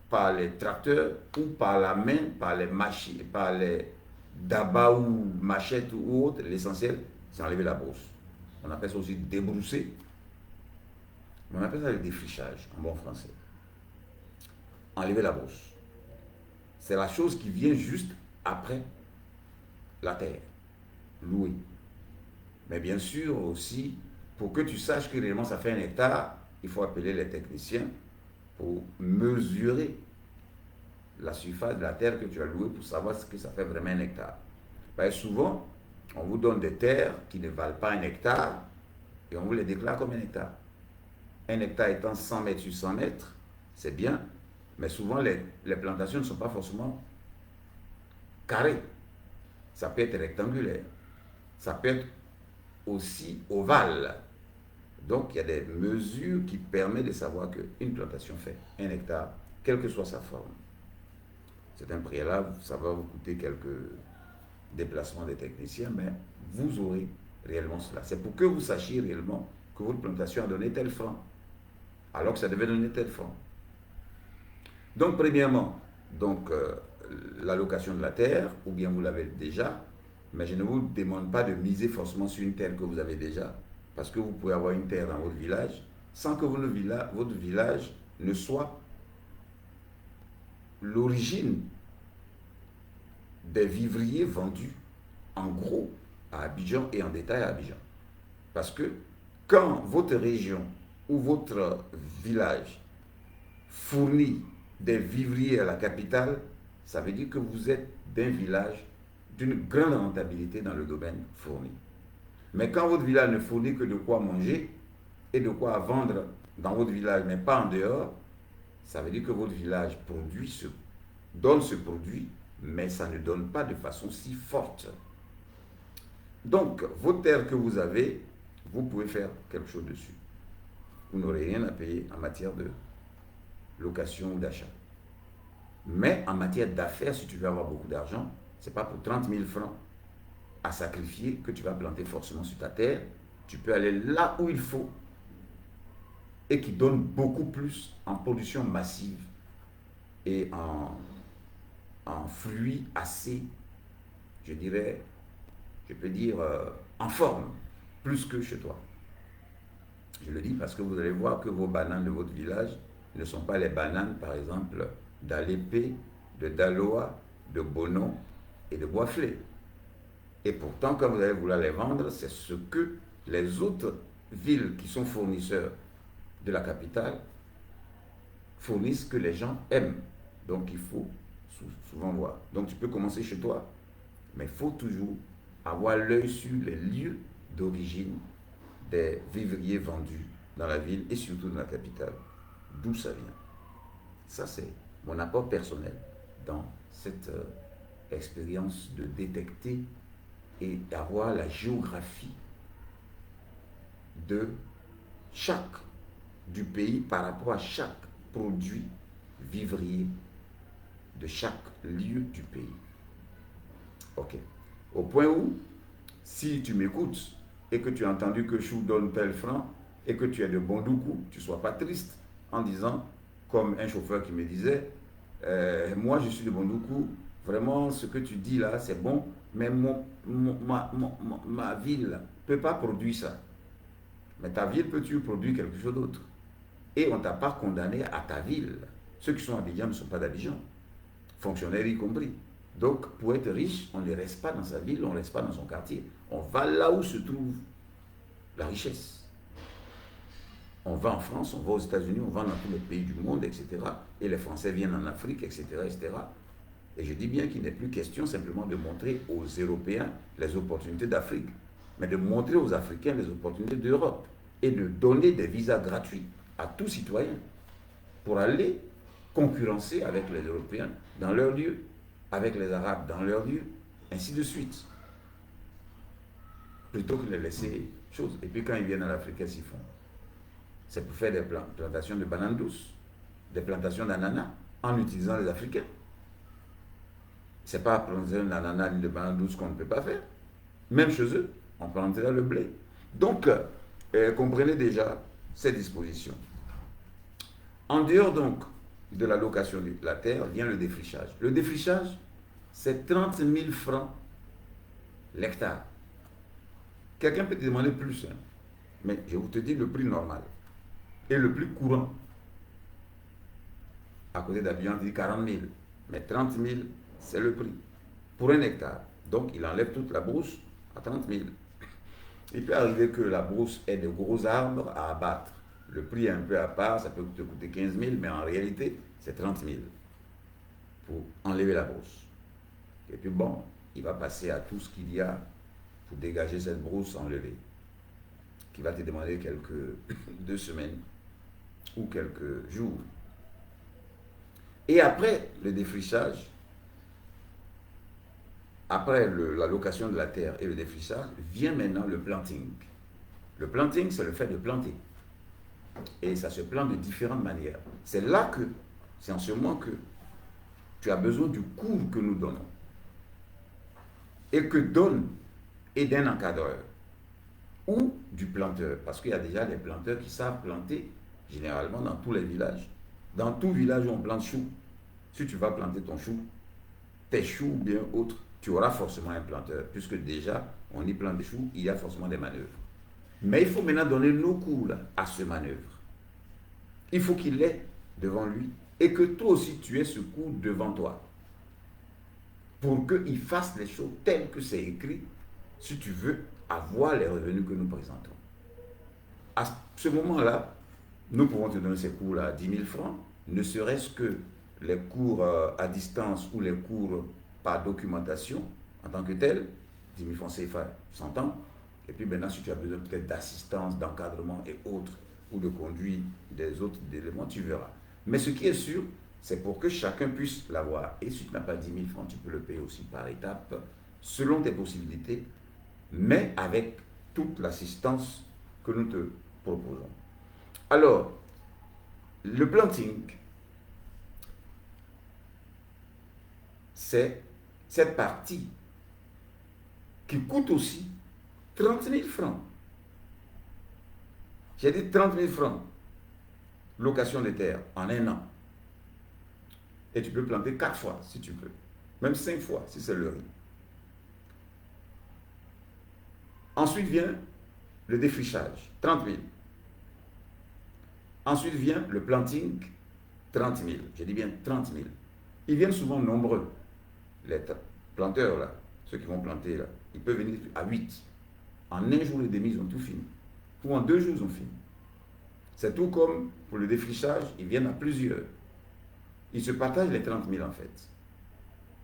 par les tracteurs ou par la main, par les machines, par les dabas ou machettes ou autres. L'essentiel, c'est enlever la brousse. On appelle ça aussi débrousser. On appelle ça le défrichage en bon français. Enlever la brousse. C'est la chose qui vient juste après la terre, louer. Mais bien sûr aussi, pour que tu saches que réellement ça fait 1 hectare, il faut appeler les techniciens pour mesurer la surface de la terre que tu as louée pour savoir ce que ça fait vraiment 1 hectare. Ben, souvent, on vous donne des terres qui ne valent pas 1 hectare et on vous les déclare comme 1 hectare. 1 hectare étant 100 mètres sur 100 mètres, c'est bien, mais souvent les plantations ne sont pas forcément carrées. Ça peut être rectangulaire, ça peut être aussi ovale. Donc il y a des mesures qui permettent de savoir qu'une plantation fait 1 hectare, quelle que soit sa forme. C'est un préalable, ça va vous coûter quelques déplacements des techniciens, mais vous aurez réellement cela. C'est pour que vous sachiez réellement que votre plantation a donné tel franc, alors que ça devait donner tel franc. Donc premièrement, l'allocation de la terre, ou bien vous l'avez déjà, mais je ne vous demande pas de miser forcément sur une terre que vous avez déjà, parce que vous pouvez avoir une terre dans votre village, sans que votre village ne soit l'origine des vivriers vendus en gros à Abidjan et en détail à Abidjan. Parce que quand votre région ou votre village fournit des vivriers à la capitale, ça veut dire que vous êtes d'un village d'une grande rentabilité dans le domaine fourni. Mais quand votre village ne fournit que de quoi manger et de quoi vendre dans votre village, mais pas en dehors, ça veut dire que votre village donne ce produit, mais ça ne donne pas de façon si forte. Donc, vos terres que vous avez, vous pouvez faire quelque chose dessus. Vous n'aurez rien à payer en matière de location ou d'achat. Mais en matière d'affaires, si tu veux avoir beaucoup d'argent, ce n'est pas pour 30 000 francs à sacrifier que tu vas planter forcément sur ta terre. Tu peux aller là où il faut et qui donne beaucoup plus en production massive et en fruits assez, je dirais, je peux dire, en forme, plus que chez toi. Je le dis parce que vous allez voir que vos bananes de votre village ne sont pas les bananes, par exemple, d'Alépé, de Daloa, de Bonon et de Boisflé. Et pourtant, quand vous allez vouloir les vendre, c'est ce que les autres villes qui sont fournisseurs de la capitale fournissent que les gens aiment. Donc il faut souvent voir. Donc tu peux commencer chez toi, mais il faut toujours avoir l'œil sur les lieux d'origine des vivriers vendus dans la ville et surtout dans la capitale. D'où ça vient. Ça, c'est mon apport personnel dans cette expérience de détecter et d'avoir la géographie de du pays par rapport à chaque produit vivrier de chaque lieu du pays. Ok. Au point où, si tu m'écoutes et que tu as entendu que Chou donne tel franc et que tu es de Bondoukou, tu ne sois pas triste en disant, comme un chauffeur qui me disait, moi je suis de Bondoukou, vraiment ce que tu dis là c'est bon, mais ma ville ne peut pas produire ça. Mais ta ville peut-tu produire quelque chose d'autre? Et on ne t'a pas condamné à ta ville. Ceux qui sont à Abidjan ne sont pas d'Abidjan, fonctionnaires y compris. Donc, pour être riche, on ne reste pas dans sa ville, on ne reste pas dans son quartier. On va là où se trouve la richesse. On va en France, on va aux États-Unis, on va dans tous les pays du monde, etc. Et les Français viennent en Afrique, etc., etc. Et je dis bien qu'il n'est plus question simplement de montrer aux Européens les opportunités d'Afrique, mais de montrer aux Africains les opportunités d'Europe et de donner des visas gratuits à tout citoyen pour aller concurrencer avec les Européens dans leur lieu, avec les Arabes dans leur lieu, ainsi de suite. Plutôt que de laisser choses. Et puis quand ils viennent en Afrique, qu'est-ce qu'ils font? C'est pour faire des plantations de bananes douces, des plantations d'ananas, en utilisant les Africains. Ce n'est pas planter un ananas ni de bananes douces qu'on ne peut pas faire. Même chez eux, on plantera le blé. Donc, Comprenez déjà ces dispositions. En dehors donc de la location de la terre vient le défrichage. Le défrichage, c'est 30 000 francs l'hectare. Quelqu'un peut te demander plus, hein, mais je vous te dis le prix normal et le plus courant. À côté d'Abidjan, on dit 40 000, mais 30 000, c'est le prix pour un hectare. Donc il enlève toute la brousse à 30 000. Il peut arriver que la brousse ait de gros arbres à abattre. Le prix est un peu à part, ça peut te coûter 15 000, mais en réalité, c'est 30 000 pour enlever la brousse. Et puis bon, il va passer à tout ce qu'il y a pour dégager cette brousse enlevée, qui va te demander quelques 2 semaines ou quelques jours. Et après le défrichage, après la location de la terre et le défrichage, vient maintenant le planting. Le planting, c'est le fait de planter. Et ça se plante de différentes manières. C'est là que, c'est en ce moment que tu as besoin du cours que nous donnons. Et que donne et d'un encadreur. Ou du planteur. Parce qu'il y a déjà des planteurs qui savent planter, généralement dans tous les villages. Dans tout village où on plante chou, si tu vas planter ton chou, tes choux ou bien autres, tu auras forcément un planteur. Puisque déjà, on y plante des choux, il y a forcément des manœuvres. Mais il faut maintenant donner nos cours là, à ce manœuvre. Il faut qu'il l'ait devant lui et que toi aussi tu aies ce cours devant toi. Pour qu'il fasse les choses telles que c'est écrit, si tu veux avoir les revenus que nous présentons. À ce moment-là, nous pouvons te donner ces cours-là à 10 000 francs, ne serait-ce que les cours à distance ou les cours par documentation en tant que tel, 10 000 francs CFA, 100 ans. Et puis maintenant, si tu as besoin peut-être d'assistance, d'encadrement et autres, ou de conduire des autres éléments, tu verras. Mais ce qui est sûr, c'est pour que chacun puisse l'avoir. Et si tu n'as pas 10 000 francs, tu peux le payer aussi par étapes, selon tes possibilités, mais avec toute l'assistance que nous te proposons. Alors, le planting, c'est cette partie qui coûte aussi 30 000 francs. J'ai dit 30 000 francs, location de terre en un an. Et tu peux planter 4 fois si tu veux, même 5 fois si c'est le riz. Ensuite vient le défrichage, 30 000. Ensuite vient le planting, 30 000. Je dis bien 30 000. Ils viennent souvent nombreux, les planteurs là, ceux qui vont planter là. Ils peuvent venir à 8. En un jour et demi, ils ont tout fini. Ou en 2 jours, ils ont fini. C'est tout comme pour le défrichage, ils viennent à plusieurs. Ils se partagent les 30 000 en fait.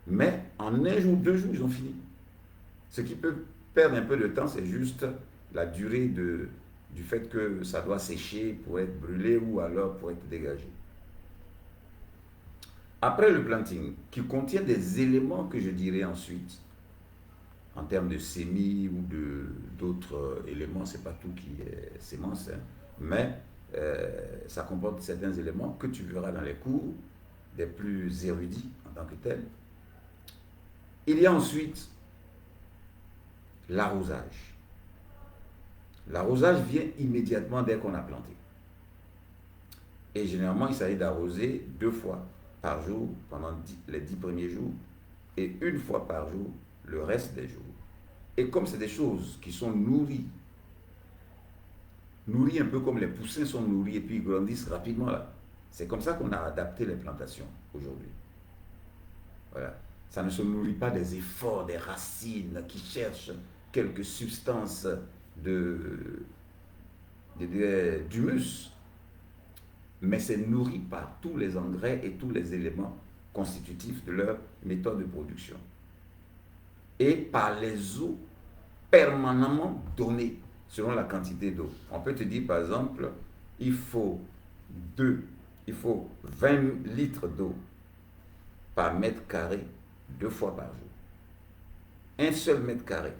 Mais en un jour, 2 jours, ils ont fini. Ce qui peut perdre un peu de temps, c'est juste la durée du fait que ça doit sécher pour être brûlé ou alors pour être dégagé. Après le planting, qui contient des éléments que je dirai ensuite, en termes de semis ou d'autres éléments, c'est pas tout qui est sémence, hein, mais ça comporte certains éléments que tu verras dans les cours des plus érudits en tant que tels. Il y a ensuite l'arrosage. L'arrosage vient immédiatement dès qu'on a planté. Et généralement, il s'agit d'arroser 2 fois par jour pendant les 10 premiers jours et 1 fois par jour le reste des jours. Et comme c'est des choses qui sont nourries un peu comme les poussins sont nourris et puis ils grandissent rapidement là. C'est comme ça qu'on a adapté les plantations aujourd'hui. Voilà. Ça ne se nourrit pas des efforts, des racines qui cherchent quelques substances d'humus, mais c'est nourri par tous les engrais et tous les éléments constitutifs de leur méthode de production. Et par les eaux permanemment données selon la quantité d'eau. On peut te dire par exemple, il faut 20 litres d'eau par mètre carré 2 fois par jour. Un seul mètre carré,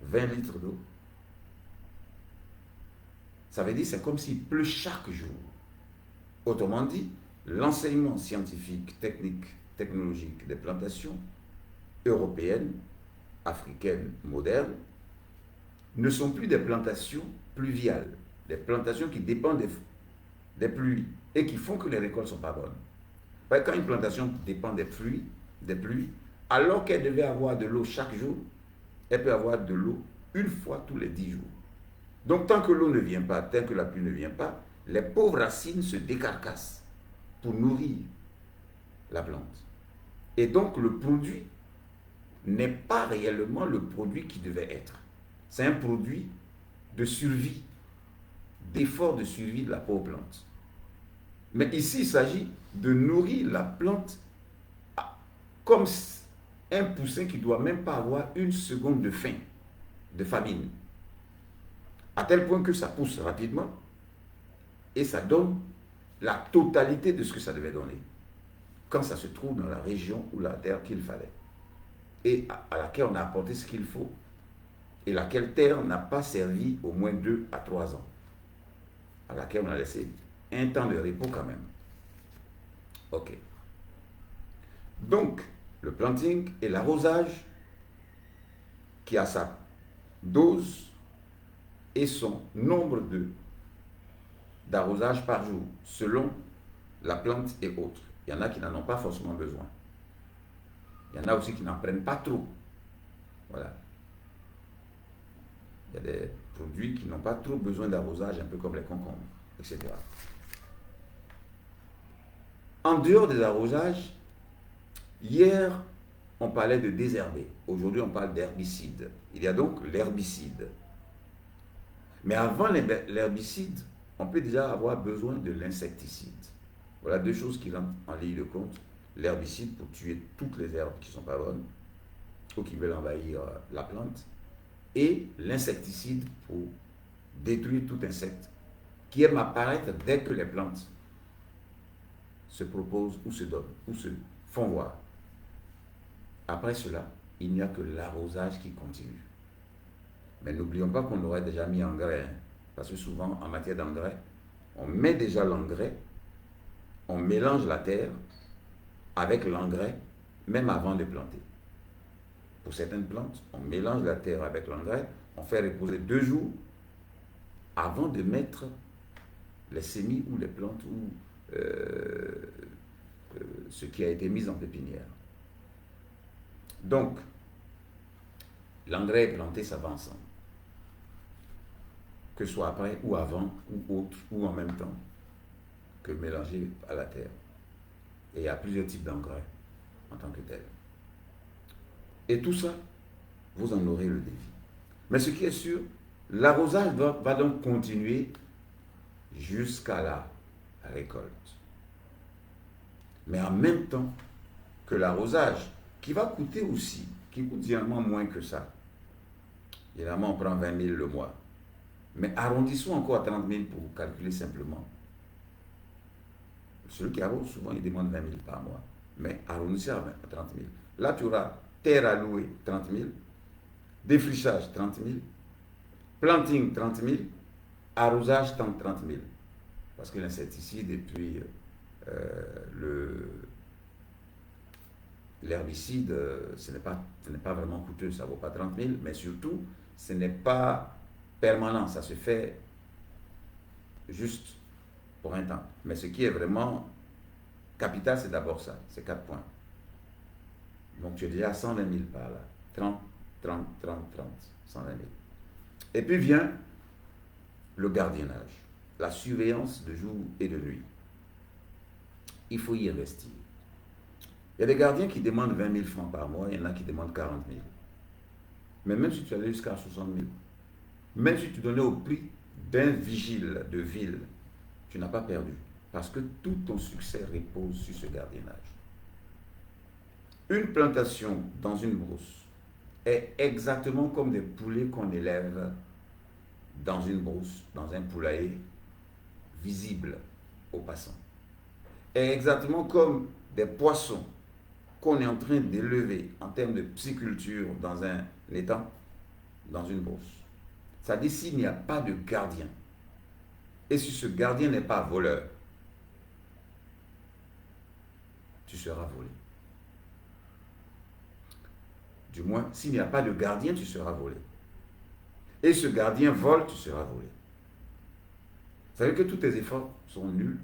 20 litres d'eau. Ça veut dire que c'est comme s'il pleut chaque jour. Autrement dit, l'enseignement scientifique, technique, technologique des plantations européennes, africaines, modernes, ne sont plus des plantations pluviales, des plantations qui dépendent des pluies et qui font que les récoltes ne sont pas bonnes. Parce que quand une plantation dépend des pluies, alors qu'elle devait avoir de l'eau chaque jour, elle peut avoir de l'eau une fois tous les 10 jours. Donc tant que l'eau ne vient pas, tant que la pluie ne vient pas, les pauvres racines se décarcassent pour nourrir la plante. Et donc le produit n'est pas réellement le produit qui devait être. C'est un produit de survie, d'effort de survie de la pauvre plante. Mais ici, il s'agit de nourrir la plante comme un poussin qui ne doit même pas avoir une seconde de faim, de famine. À tel point que ça pousse rapidement et ça donne la totalité de ce que ça devait donner quand ça se trouve dans la région ou la terre qu'il fallait et à laquelle on a apporté ce qu'il faut et laquelle terre n'a pas servi au moins 2 à 3 ans, à laquelle on a laissé un temps de repos quand même. Ok. Donc, le planting et l'arrosage qui a sa dose et son nombre d'arrosage par jour, selon la plante et autres. Il y en a qui n'en ont pas forcément besoin. Il y en a aussi qui n'en prennent pas trop. Voilà. Il y a des produits qui n'ont pas trop besoin d'arrosage, un peu comme les concombres, etc. En dehors des arrosages, hier, on parlait de désherber. Aujourd'hui, on parle d'herbicide. Il y a donc l'herbicide. Mais avant l'herbicide, on peut déjà avoir besoin de l'insecticide. Voilà 2 choses qui rentrent en ligne de compte. L'herbicide pour tuer toutes les herbes qui ne sont pas bonnes ou qui veulent envahir la plante. Et l'insecticide pour détruire tout insecte qui aime apparaître dès que les plantes se proposent ou se donnent ou se font voir. Après cela, il n'y a que l'arrosage qui continue. Mais n'oublions pas qu'on aurait déjà mis engrais, hein, parce que souvent, en matière d'engrais, on met déjà l'engrais, on mélange la terre avec l'engrais, même avant de planter. Pour certaines plantes, on mélange la terre avec l'engrais, on fait reposer 2 jours avant de mettre les semis ou les plantes ou ce qui a été mis en pépinière. Donc, l'engrais et planté, ça va ensemble. Que ce soit après ou avant ou autre ou en même temps que mélangé à la terre. Et il y a plusieurs types d'engrais en tant que tel. Et tout ça, vous en aurez le défi. Mais ce qui est sûr, l'arrosage va donc continuer jusqu'à la récolte. Mais en même temps que l'arrosage, qui va coûter aussi, qui coûte généralement moins que ça. Généralement, on prend 20 000 le mois. Mais arrondissons encore à 30 000 pour calculer simplement. Celui qui arrose, souvent, il demande 20 000 par mois. Mais arrondissez à 30 000. Là, tu auras terre à louer, 30 000. Défrichage, 30 000. Planting, 30 000. Arrosage, 30 000. Parce que l'insecticide et puis l'herbicide, ce n'est pas vraiment coûteux, ça ne vaut pas 30 000, mais surtout, ce n'est pas permanent, ça se fait juste pour un temps. Mais ce qui est vraiment capital, c'est d'abord ça, c'est 4 points. Donc tu es déjà à 120 000 par là, 30, 30, 30, 30, 120 000. Et puis vient le gardiennage, la surveillance de jour et de nuit. Il faut y investir. Il y a des gardiens qui demandent 20 000 francs par mois, il y en a qui demandent 40 000. Mais même si tu allais jusqu'à 60 000, même si tu donnais au prix d'un vigile de ville, tu n'as pas perdu. Parce que tout ton succès repose sur ce gardiennage. Une plantation dans une brousse est exactement comme des poulets qu'on élève dans une brousse, dans un poulailler visible aux passants. Est exactement comme des poissons qu'on est en train d'élever en termes de pisciculture dans un étang, dans une brousse. Ça dit s'il n'y a pas de gardien, et si ce gardien n'est pas voleur, tu seras volé. Du moins, s'il n'y a pas de gardien, tu seras volé. Et ce gardien vole, tu seras volé. Ça veut dire que tous tes efforts sont nuls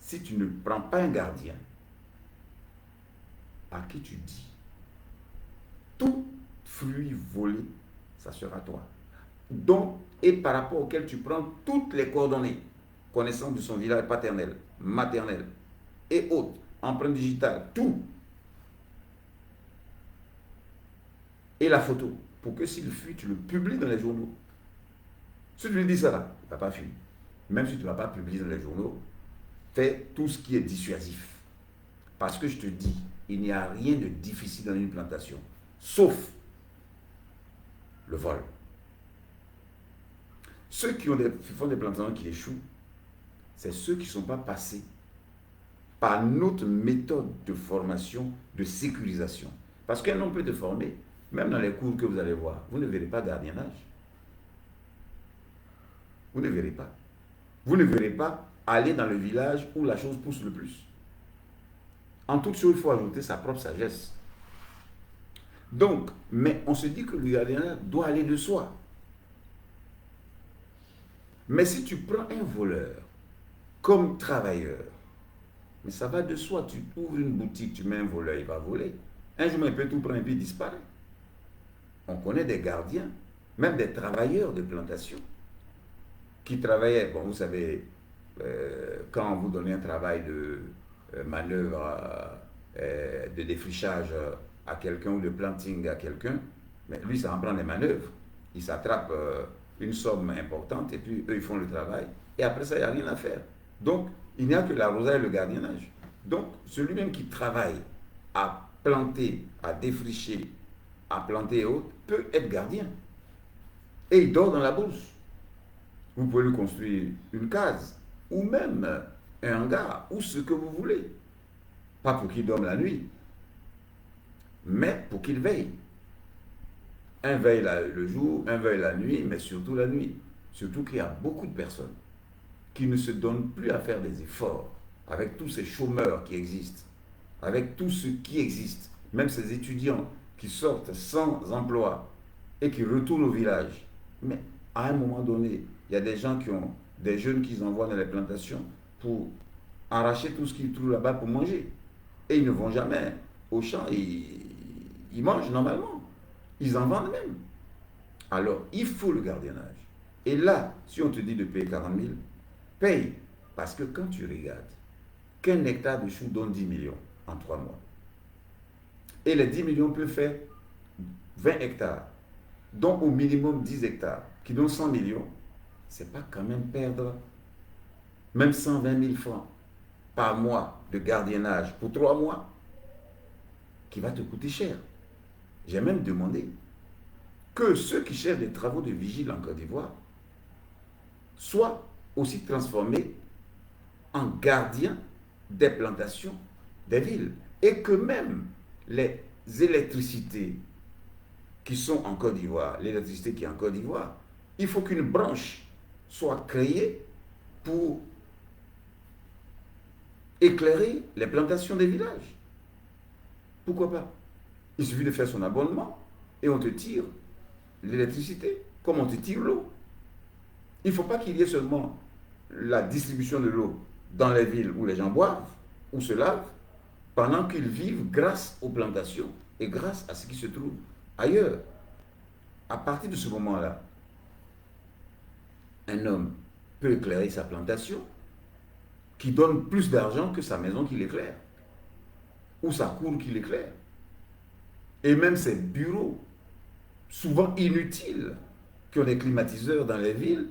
si tu ne prends pas un gardien à qui tu dis tout fruit volé, ça sera toi. Donc, et par rapport auquel tu prends toutes les coordonnées, connaissance de son village paternel, maternel et autres, empreinte digitale, tout. Et la photo, pour que s'il fuit, tu le publies dans les journaux. Si tu lui dis ça là, il ne va pas fuir. Même si tu ne vas pas publier dans les journaux, fais tout ce qui est dissuasif. Parce que je te dis, il n'y a rien de difficile dans une plantation, sauf le vol. Ceux qui font des plantations qui échouent, c'est ceux qui ne sont pas passés par notre méthode de formation, de sécurisation. Parce qu'un homme peut te former, même dans les cours que vous allez voir, vous ne verrez pas gardiennage. Vous ne verrez pas. Vous ne verrez pas aller dans le village où la chose pousse le plus. En toute chose, il faut ajouter sa propre sagesse. Donc, mais on se dit que le gardiennage doit aller de soi. Mais si tu prends un voleur comme travailleur, mais ça va de soi, tu ouvres une boutique, tu mets un voleur, il va voler. Un jour, il peut tout prendre et puis il disparaît. On connaît des gardiens, même des travailleurs de plantation, qui travaillaient, bon, vous savez, quand vous donnez un travail de manœuvre, de défrichage à quelqu'un ou de planting à quelqu'un, mais lui, ça en prend des manœuvres. Il s'attrape une somme importante et puis eux, ils font le travail. Et après ça, il n'y a rien à faire. Donc, il n'y a que l'arrosage et le gardiennage. Donc, celui-même qui travaille à planter, à défricher, à planter et autres, peut être gardien. Et il dort dans la bourse. Vous pouvez lui construire une case, ou même un hangar, ou ce que vous voulez. Pas pour qu'il dorme la nuit, mais pour qu'il veille. Un veille le jour, un veille la nuit, mais surtout la nuit. Surtout qu'il y a beaucoup de personnes qui ne se donnent plus à faire des efforts avec tous ces chômeurs qui existent, avec tout ce qui existe, même ces étudiants qui sortent sans emploi et qui retournent au village. Mais à un moment donné, il y a des gens qui ont des jeunes qu'ils envoient dans les plantations pour arracher tout ce qu'ils trouvent là-bas pour manger. Et ils ne vont jamais au champ, ils mangent normalement. Ils en vendent même. Alors, il faut le gardiennage. Et là, si on te dit de payer 40 000, paye. Parce que quand tu regardes qu'un hectare de chou donne 10 millions en 3 mois, et les 10 millions peuvent faire 20 hectares, donc au minimum 10 hectares, qui donnent 100 millions, c'est pas quand même perdre même 120 000 francs par mois de gardiennage pour 3 mois, qui va te coûter cher. J'ai même demandé que ceux qui cherchent des travaux de vigile en Côte d'Ivoire soient aussi transformés en gardiens des plantations des villes. Et que même les électricités qui sont en Côte d'Ivoire, l'électricité qui est en Côte d'Ivoire, il faut qu'une branche soit créée pour éclairer les plantations des villages. Pourquoi pas? Il suffit de faire son abonnement et on te tire l'électricité, comme on te tire l'eau. Il ne faut pas qu'il y ait seulement la distribution de l'eau dans les villes où les gens boivent ou se lavent, pendant qu'ils vivent grâce aux plantations et grâce à ce qui se trouve ailleurs. À partir de ce moment-là, un homme peut éclairer sa plantation qui donne plus d'argent que sa maison qui l'éclaire ou sa cour qui l'éclaire. Et même ces bureaux, souvent inutiles, qui ont des climatiseurs dans les villes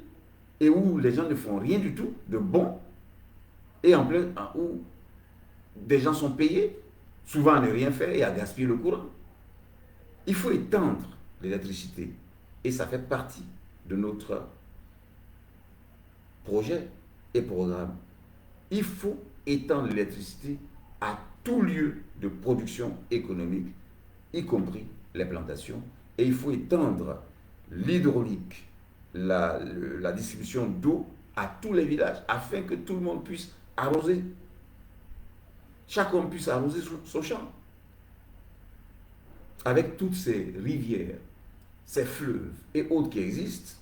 et où les gens ne font rien du tout de bon, et en plein où des gens sont payés, souvent à ne rien faire et à gaspiller le courant. Il faut étendre l'électricité et ça fait partie de notre projet et programme. Il faut étendre l'électricité à tout lieu de production économique, y compris les plantations, et il faut étendre l'hydraulique, la distribution d'eau à tous les villages afin que tout le monde puisse arroser. Chaque homme puisse arroser son champ. Avec toutes ces rivières, ces fleuves et autres qui existent,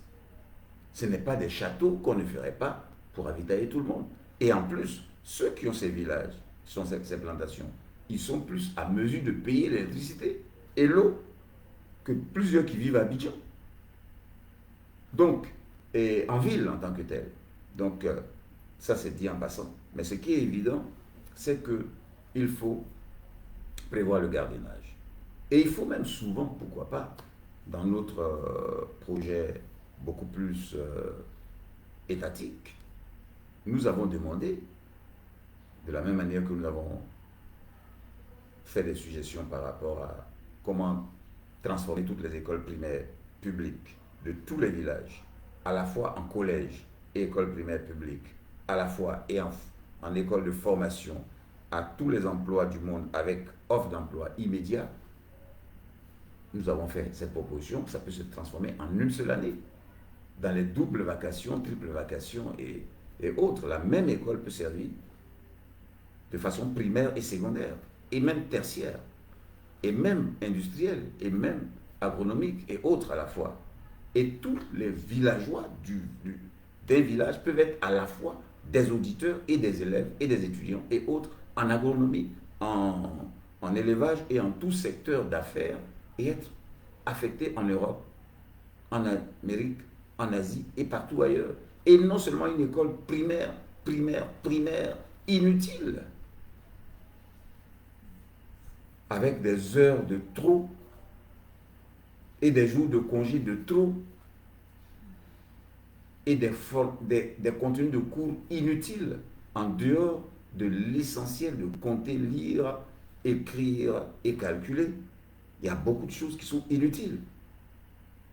ce n'est pas des châteaux qu'on ne ferait pas pour ravitailler tout le monde. Et en plus, ceux qui ont ces villages, qui ont ces plantations, ils sont plus à mesure de payer l'électricité et l'eau que plusieurs qui vivent à Abidjan. Donc, et en ville en tant que tel. Donc, ça c'est dit en passant. Mais ce qui est évident, c'est qu'il faut prévoir le gardiennage. Et il faut même souvent, pourquoi pas, dans notre projet beaucoup plus étatique, nous avons demandé, de la même manière que nous avons fait des suggestions par rapport à comment transformer toutes les écoles primaires publiques de tous les villages, à la fois en collège et école primaire publique, à la fois et en école de formation, à tous les emplois du monde avec offre d'emploi immédiat. Nous avons fait cette proposition, ça peut se transformer en une seule année, dans les doubles vacations, triples vacations et autres. La même école peut servir de façon primaire et secondaire, et même tertiaire, et même industrielle, et même agronomique, et autres à la fois. Et tous les villageois d'un village peuvent être à la fois des auditeurs et des élèves et des étudiants et autres en agronomie, en élevage et en tout secteur d'affaires et être affectés en Europe, en Amérique, en Asie et partout ailleurs. Et non seulement une école primaire, inutile, avec des heures de trop et des jours de congé de trop et des contenus de cours inutiles en dehors de l'essentiel de compter, lire, écrire et calculer. Il y a beaucoup de choses qui sont inutiles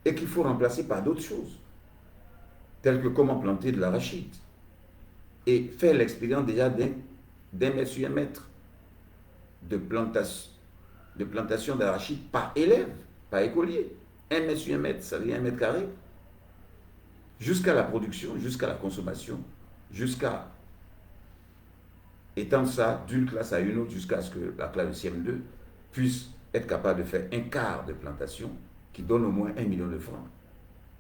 et qu'il faut remplacer par d'autres choses, telles que comment planter de l'arachide et faire l'expérience déjà d'un mètre sur un mètre de plantation d'arachide par élève, par écolier. 1 mètre sur 1 mètre, ça veut dire 1 mètre carré, jusqu'à la production, jusqu'à la consommation, jusqu'à étendre ça d'une classe à une autre, jusqu'à ce que la classe de CM2 puisse être capable de faire un quart de plantation qui donne au moins 1 million de francs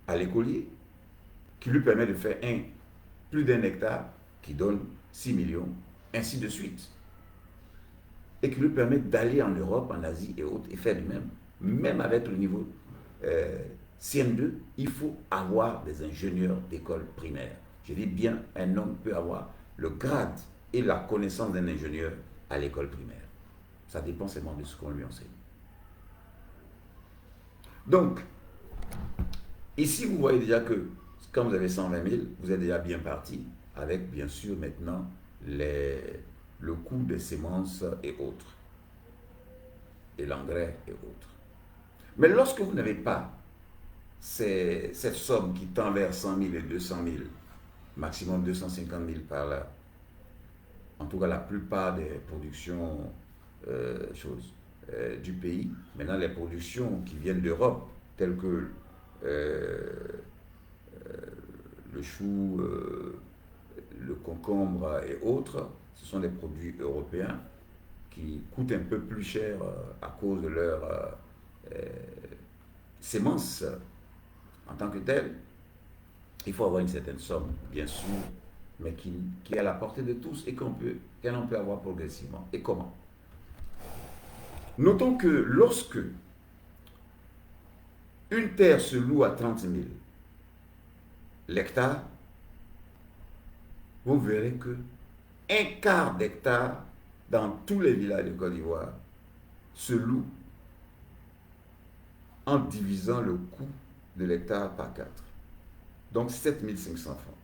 à l'écolier, qui lui permet de faire plus d'1 hectare qui donne 6 millions, ainsi de suite. Et qui lui permet d'aller en Europe, en Asie et autres, et faire du même. Même avec le niveau CM2, il faut avoir des ingénieurs d'école primaire. Je dis bien, un homme peut avoir le grade et la connaissance d'un ingénieur à l'école primaire. Ça dépend seulement de ce qu'on lui enseigne. Donc, ici, vous voyez déjà que quand vous avez 120 000, vous êtes déjà bien parti avec, bien sûr, maintenant, le coût des semences et autres, et l'engrais et autres. Mais lorsque vous n'avez pas cette somme qui tend vers 100 000 et 200 000, maximum 250 000 par là, en tout cas la plupart des productions du pays, maintenant les productions qui viennent d'Europe, telles que le chou, le concombre et autres, ce sont des produits européens qui coûtent un peu plus cher à cause de leur semences en tant que telles. Il faut avoir une certaine somme, bien sûr, mais qui est à la portée de tous et qu'en peut avoir progressivement. Et comment? Notons que lorsque une terre se loue à 30 000 l'hectare, vous verrez que un quart d'hectare dans tous les villages de Côte d'Ivoire se loue en divisant le coût de l'hectare par 4. Donc 7 500 francs.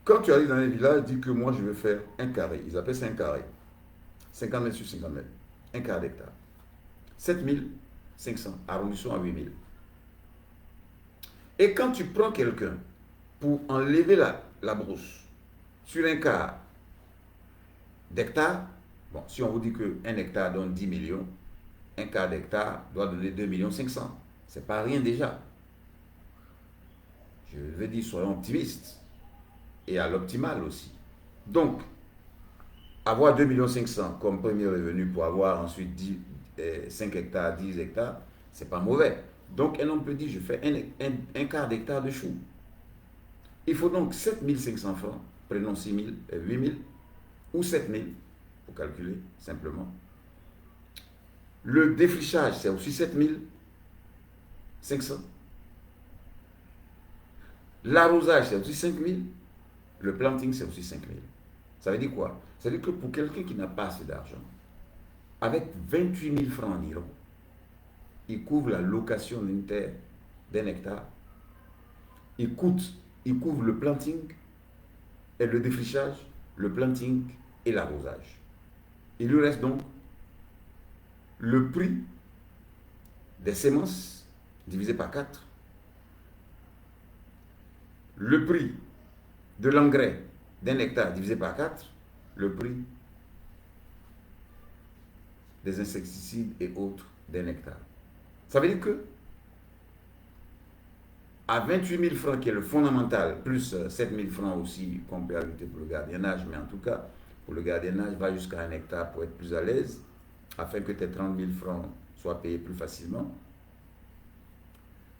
Quand tu arrives dans les villages, dis que moi je veux faire un carré. Ils appellent ça un carré. 50 mètres sur 50 mètres. Un quart d'hectare. 7 500. Arrondissons à 8 000. Et quand tu prends quelqu'un pour enlever la brousse sur un quart d'hectare, bon, si on vous dit qu'un hectare donne 10 millions, un quart d'hectare doit donner 2 500 000. C'est pas rien déjà. Je veux dire, soyons optimistes. Et à l'optimal aussi. Donc, avoir 2 500 000 comme premier revenu pour avoir ensuite 5 hectares, 10 hectares, c'est pas mauvais. Donc, un homme peut dire, je fais un quart d'hectare de chou. Il faut donc 7500 francs, prenons 6 000, 8 000 ou 7 000, pour calculer simplement. Le défrichage, c'est aussi 7 500. L'arrosage, c'est aussi 5 000. Le planting, c'est aussi 5 000. Ça veut dire quoi? Ça veut dire que pour quelqu'un qui n'a pas assez d'argent, avec 28 000 francs environ, il couvre la location d'une terre d'un hectare, il couvre le planting et le défrichage, le planting et l'arrosage. Il lui reste donc le prix des semences divisé par 4, le prix de l'engrais d'un hectare divisé par 4, le prix des insecticides et autres d'un hectare. Ça veut dire que à 28 000 francs, qui est le fondamental, plus 7 000 francs aussi qu'on peut ajouter pour le gardiennage, mais en tout cas, pour le gardiennage, va jusqu'à un hectare pour être plus à l'aise, afin que tes 30 000 francs soient payés plus facilement.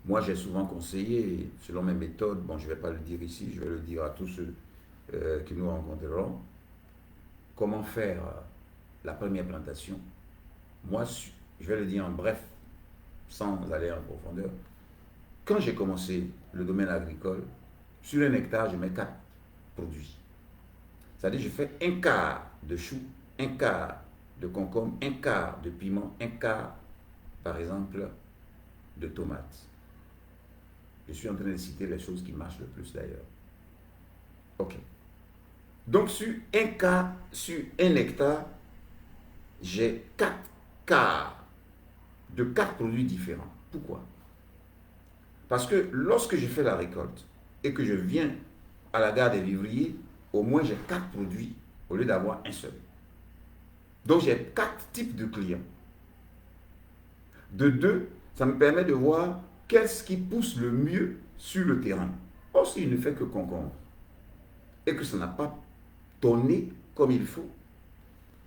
Moi, j'ai souvent conseillé, selon mes méthodes, bon, je ne vais pas le dire ici, je vais le dire à tous ceux qui nous rencontreront, comment faire la première plantation. Moi, je vais le dire en bref, sans aller en profondeur. Quand j'ai commencé le domaine agricole, sur un hectare, je mets 4 produits. C'est-à-dire, je fais un quart de chou, un quart de concombre, un quart de piment, un quart, par exemple, de tomates. Je suis en train de citer les choses qui marchent le plus d'ailleurs. Ok. Donc, sur un hectare, j'ai 4 quarts de 4 produits différents. Pourquoi? Parce que lorsque je fais la récolte et que je viens à la gare des vivriers, au moins j'ai 4 produits au lieu d'avoir un seul. Donc j'ai 4 types de clients. De 2, ça me permet de voir qu'est-ce qui pousse le mieux sur le terrain. Or, s'il ne fait que concombre et que ça n'a pas tonné comme il faut,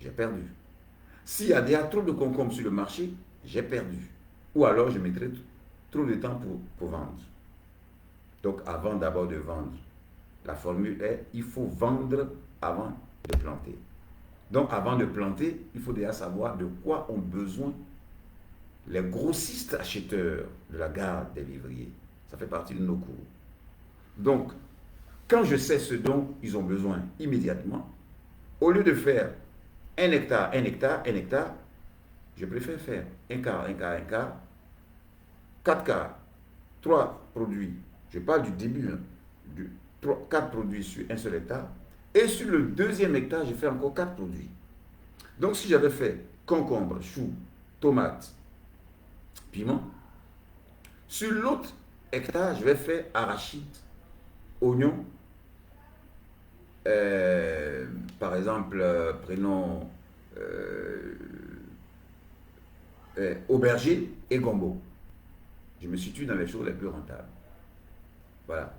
j'ai perdu. S'il y a trop de concombres sur le marché, j'ai perdu. Ou alors je mettrai trop de temps pour vendre. Donc avant d'abord de vendre, la formule est, il faut vendre avant de planter. Donc avant de planter, il faut déjà savoir de quoi ont besoin les grossistes acheteurs de la gare des vivriers. Ça fait partie de nos cours. Donc, quand je sais ce dont ils ont besoin immédiatement, au lieu de faire un hectare, je préfère faire un quart, 4 quarts, 3 produits. Je parle du début, hein, 4 produits sur un seul hectare. Et sur le deuxième hectare, je fais encore 4 produits. Donc si j'avais fait concombre, chou, tomate, piment, sur l'autre hectare, je vais faire arachide, oignon, par exemple, prenons aubergine et gombo. Je me situe dans les choses les plus rentables. Voilà.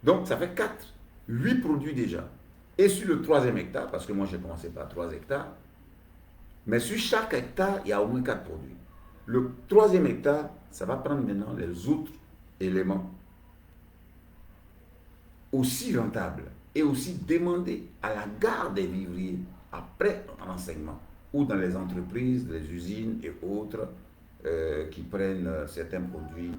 Donc, ça fait 8 produits déjà. Et sur le troisième hectare, parce que moi j'ai commencé par 3 hectares, mais sur chaque hectare, il y a au moins 4 produits. Le troisième hectare, ça va prendre maintenant les autres éléments aussi rentables et aussi demandés à la gare des vivriers après l'enseignement ou dans les entreprises, les usines et autres qui prennent certains produits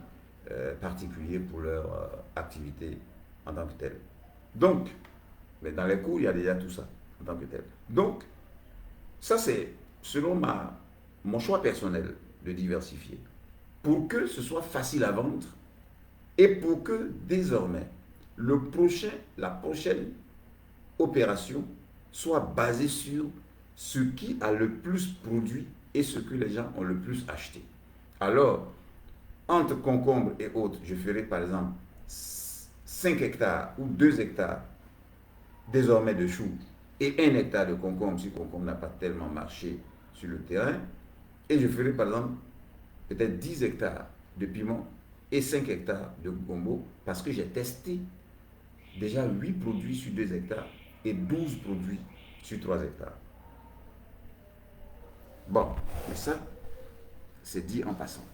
particuliers pour leur activité en tant que telle. Donc, mais dans les cours, il y a déjà tout ça en tant que tel. Donc, ça c'est selon mon choix personnel de diversifier. Pour que ce soit facile à vendre et pour que désormais la prochaine opération soit basée sur ce qui a le plus produit et ce que les gens ont le plus acheté. Alors, entre concombre et autres, je ferai par exemple 5 hectares ou 2 hectares désormais de choux et 1 hectare de concombre si concombre n'a pas tellement marché sur le terrain. Et je ferai par exemple peut-être 10 hectares de piment et 5 hectares de gombo parce que j'ai testé déjà 8 produits sur 2 hectares et 12 produits sur 3 hectares. Bon, mais ça, c'est dit en passant.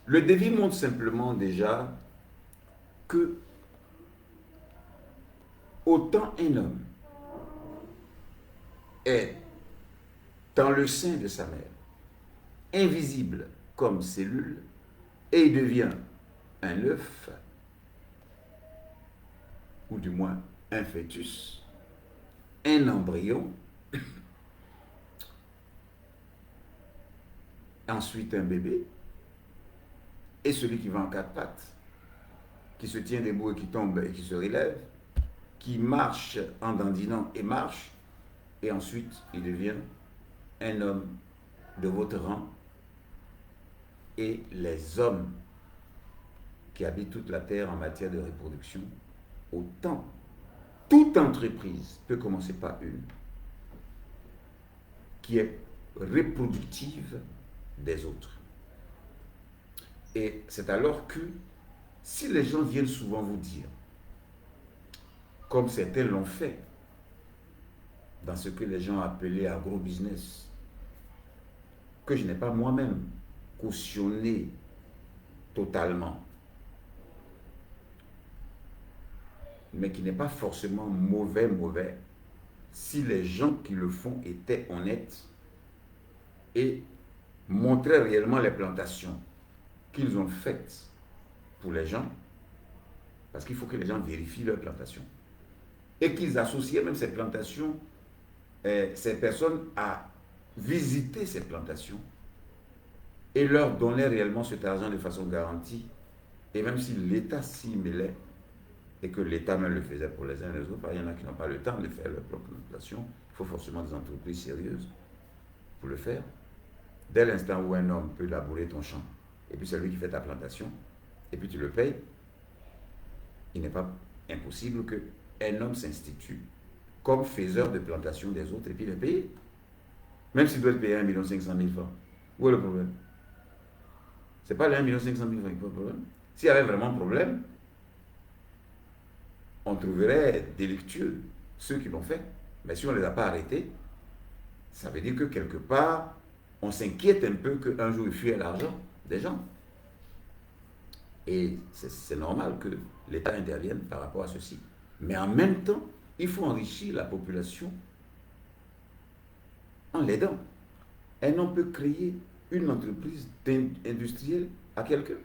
Le devis montre simplement déjà que autant un homme est dans le sein de sa mère, invisible comme cellule, et il devient un œuf, ou du moins un fœtus, un embryon, ensuite un bébé, et celui qui va en quatre pattes, qui se tient debout et qui tombe et qui se relève, qui marche en dandinant et marche, et ensuite il devient un homme de votre rang. Et les hommes qui habitent toute la terre en matière de reproduction, autant toute entreprise peut commencer par une qui est reproductive des autres. Et c'est alors que si les gens viennent souvent vous dire, comme certains l'ont fait dans ce que les gens appelaient agro-business, que je n'ai pas moi-même cautionné totalement, mais qui n'est pas forcément mauvais, si les gens qui le font étaient honnêtes et montraient réellement les plantations qu'ils ont faites pour les gens, parce qu'il faut que les gens vérifient leurs plantations, et qu'ils associaient même ces plantations, ces personnes à visiter ces plantations et leur donnaient réellement cet argent de façon garantie, et même si l'État s'y mêlait, et que l'État même le faisait pour les uns et les autres, il y en a qui n'ont pas le temps de faire leur propre plantation, il faut forcément des entreprises sérieuses pour le faire. Dès l'instant où un homme peut labourer ton champ, et puis c'est lui qui fait ta plantation, et puis tu le payes, il n'est pas impossible qu'un homme s'institue comme faiseur de plantation des autres et puis les payer. Même s'il doit être payé 1 500 000 francs. Où est le problème? Ce n'est pas les 1 500 000 francs qui pose le problème. S'il y avait vraiment un problème, on trouverait délictueux ceux qui l'ont fait. Mais si on ne les a pas arrêtés, ça veut dire que quelque part, on s'inquiète un peu qu'un jour il fuit l'argent des gens. Et c'est normal que l'État intervienne par rapport à ceci. Mais en même temps, il faut enrichir la population en l'aidant. Un homme peut créer une entreprise industrielle à quelqu'un.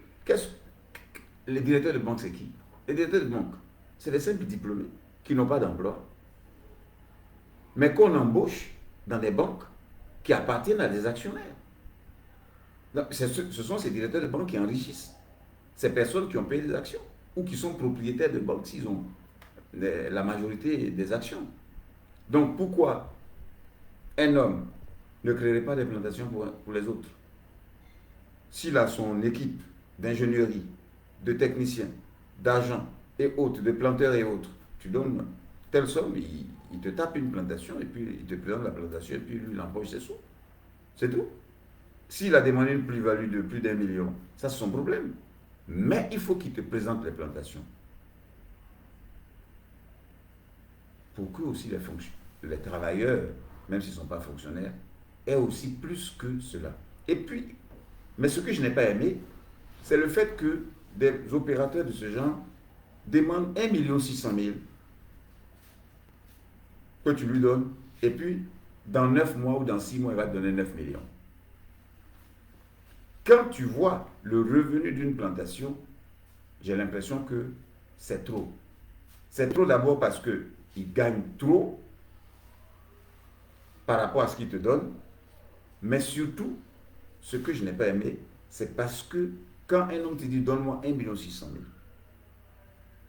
Les directeurs de banque, c'est qui? Les directeurs de banque, c'est des simples diplômés qui n'ont pas d'emploi, mais qu'on embauche dans des banques qui appartiennent à des actionnaires. Ce sont ces directeurs de banque qui enrichissent ces personnes qui ont payé des actions ou qui sont propriétaires de banques s'ils ont la majorité des actions. Donc pourquoi un homme ne créerait pas des plantations pour les autres? S'il a son équipe d'ingénierie, de techniciens, d'agents et autres, de planteurs et autres, tu donnes telle somme, il te tape une plantation et puis il te présente la plantation et puis lui il empoche ses sous. C'est tout. S'il a demandé une plus-value de plus d'1 million, ça c'est son problème. Mais il faut qu'il te présente les plantations. Pour que aussi les travailleurs, même s'ils ne sont pas fonctionnaires, aient aussi plus que cela. Et puis, mais ce que je n'ai pas aimé, c'est le fait que des opérateurs de ce genre demandent 1 600 000 que tu lui donnes, et puis dans 9 mois ou dans 6 mois, il va te donner 9 millions. Quand tu vois le revenu d'une plantation, j'ai l'impression que c'est trop. C'est trop d'abord parce qu'il gagne trop par rapport à ce qu'il te donne, mais surtout, ce que je n'ai pas aimé, c'est parce que quand un homme te dit donne-moi 1 600 000,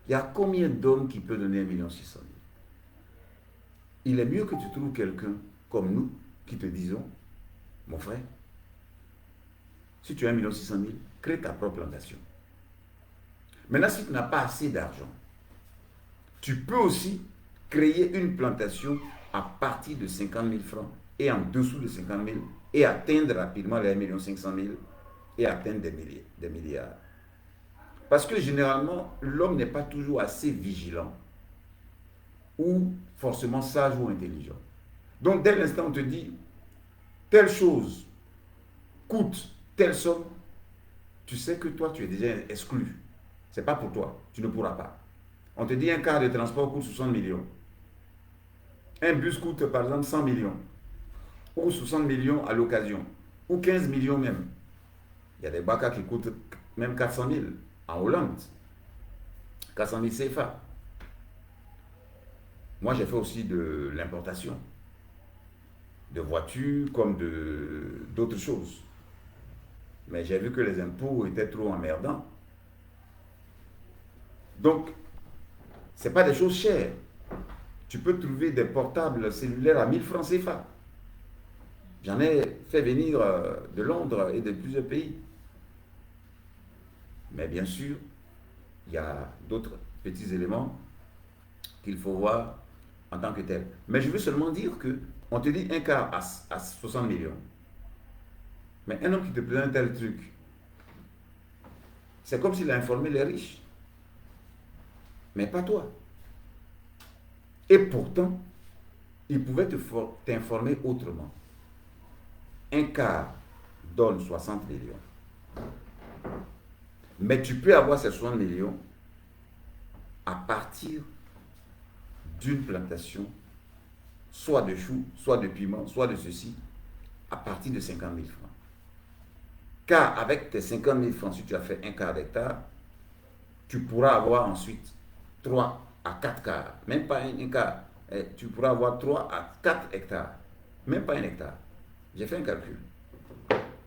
il y a combien d'hommes qui peut donner 1 600 000? Il est mieux que tu trouves quelqu'un comme nous qui te disons, mon frère, si tu as 1 600 000, crée ta propre plantation. Maintenant, si tu n'as pas assez d'argent, tu peux aussi créer une plantation à partir de 50 000 francs et en dessous de 50 000 et atteindre rapidement les 1 500 000 et atteindre des milliards. Parce que généralement, l'homme n'est pas toujours assez vigilant ou forcément sage ou intelligent. Donc, dès l'instant où on te dit telle chose coûte telle somme, tu sais que toi, tu es déjà exclu. Ce n'est pas pour toi. Tu ne pourras pas. On te dit un car de transport coûte 60 millions. Un bus coûte par exemple 100 millions. Ou 60 millions à l'occasion. Ou 15 millions même. Il y a des BACA qui coûtent même 400 000 en Hollande. 400 000 CFA. Moi, j'ai fait aussi de l'importation de voitures comme d'autres choses. Mais j'ai vu que les impôts étaient trop emmerdants. Donc, ce n'est pas des choses chères. Tu peux trouver des portables cellulaires à 1000 francs CFA. J'en ai fait venir de Londres et de plusieurs pays. Mais bien sûr, il y a d'autres petits éléments qu'il faut voir en tant que tel. Mais je veux seulement dire que on te dit un car à 60 millions. Mais un homme qui te présente un tel truc, c'est comme s'il a informé les riches. Mais pas toi. Et pourtant, il pouvait t'informer autrement. Un car donne 60 millions. Mais tu peux avoir ces 60 millions à partir d'une plantation, soit de choux, soit de piment, soit de ceci, à partir de 50 000 francs. Car avec tes 50 000 francs, si tu as fait un quart d'hectare, tu pourras avoir ensuite 3 à 4 quarts, même pas un quart, tu pourras avoir 3 à 4 hectares, même pas un hectare. J'ai fait un calcul.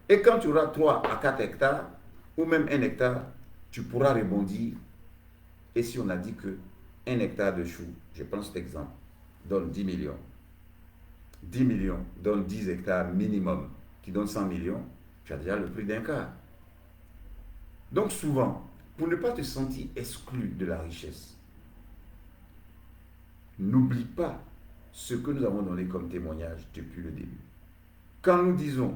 Et quand tu auras 3 à 4 hectares, ou même un hectare, tu pourras rebondir. Et si on a dit que un hectare de choux, je prends cet exemple, donne 10 millions. 10 millions donne 10 hectares minimum, qui donne 100 millions, tu as déjà le prix d'un quart. Donc souvent, pour ne pas te sentir exclu de la richesse, n'oublie pas ce que nous avons donné comme témoignage depuis le début. Quand nous disons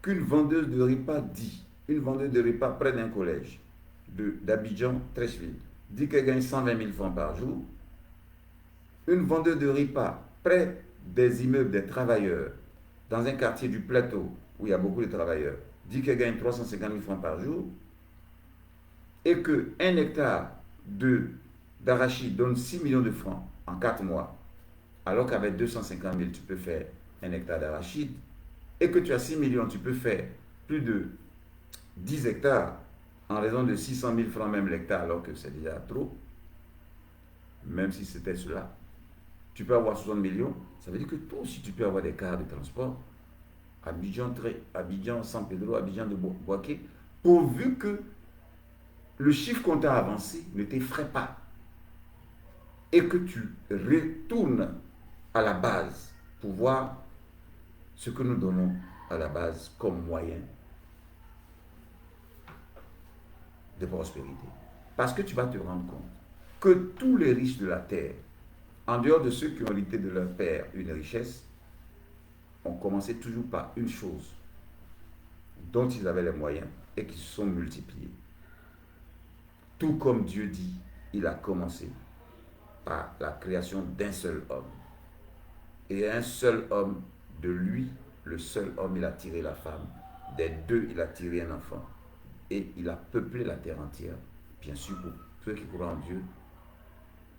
qu'une vendeuse de repas dit, une vendeuse de repas près d'un collège d'Abidjan, Treichville, dit qu'elle gagne 120 000 francs par jour, une vendeuse de repas près des immeubles des travailleurs, dans un quartier du plateau où il y a beaucoup de travailleurs, dit qu'elle gagne 350 000 francs par jour, et qu'un hectare d'arachide donne 6 millions de francs en 4 mois, alors qu'avec 250 000, tu peux faire un hectare d'arachide, et que tu as 6 millions, tu peux faire plus de 10 hectares en raison de 600 000 francs même l'hectare, alors que c'est déjà trop, même si c'était cela, tu peux avoir 60 millions, ça veut dire que toi aussi tu peux avoir des cars de transport, Abidjan, San Pedro, Abidjan de Boaké, pourvu que le chiffre qu'on t'a avancé ne t'effraie pas et que tu retournes à la base pour voir ce que nous donnons à la base comme moyen de prospérité. Parce que tu vas te rendre compte que tous les riches de la terre, en dehors de ceux qui ont hérité de leur père une richesse, ont commencé toujours par une chose dont ils avaient les moyens et qui se sont multipliés. Tout comme Dieu dit, il a commencé par la création d'un seul homme. Et un seul homme, de lui, le seul homme, il a tiré la femme. Des deux, il a tiré un enfant. Et il a peuplé la terre entière. Bien sûr, pour ceux qui croient en Dieu,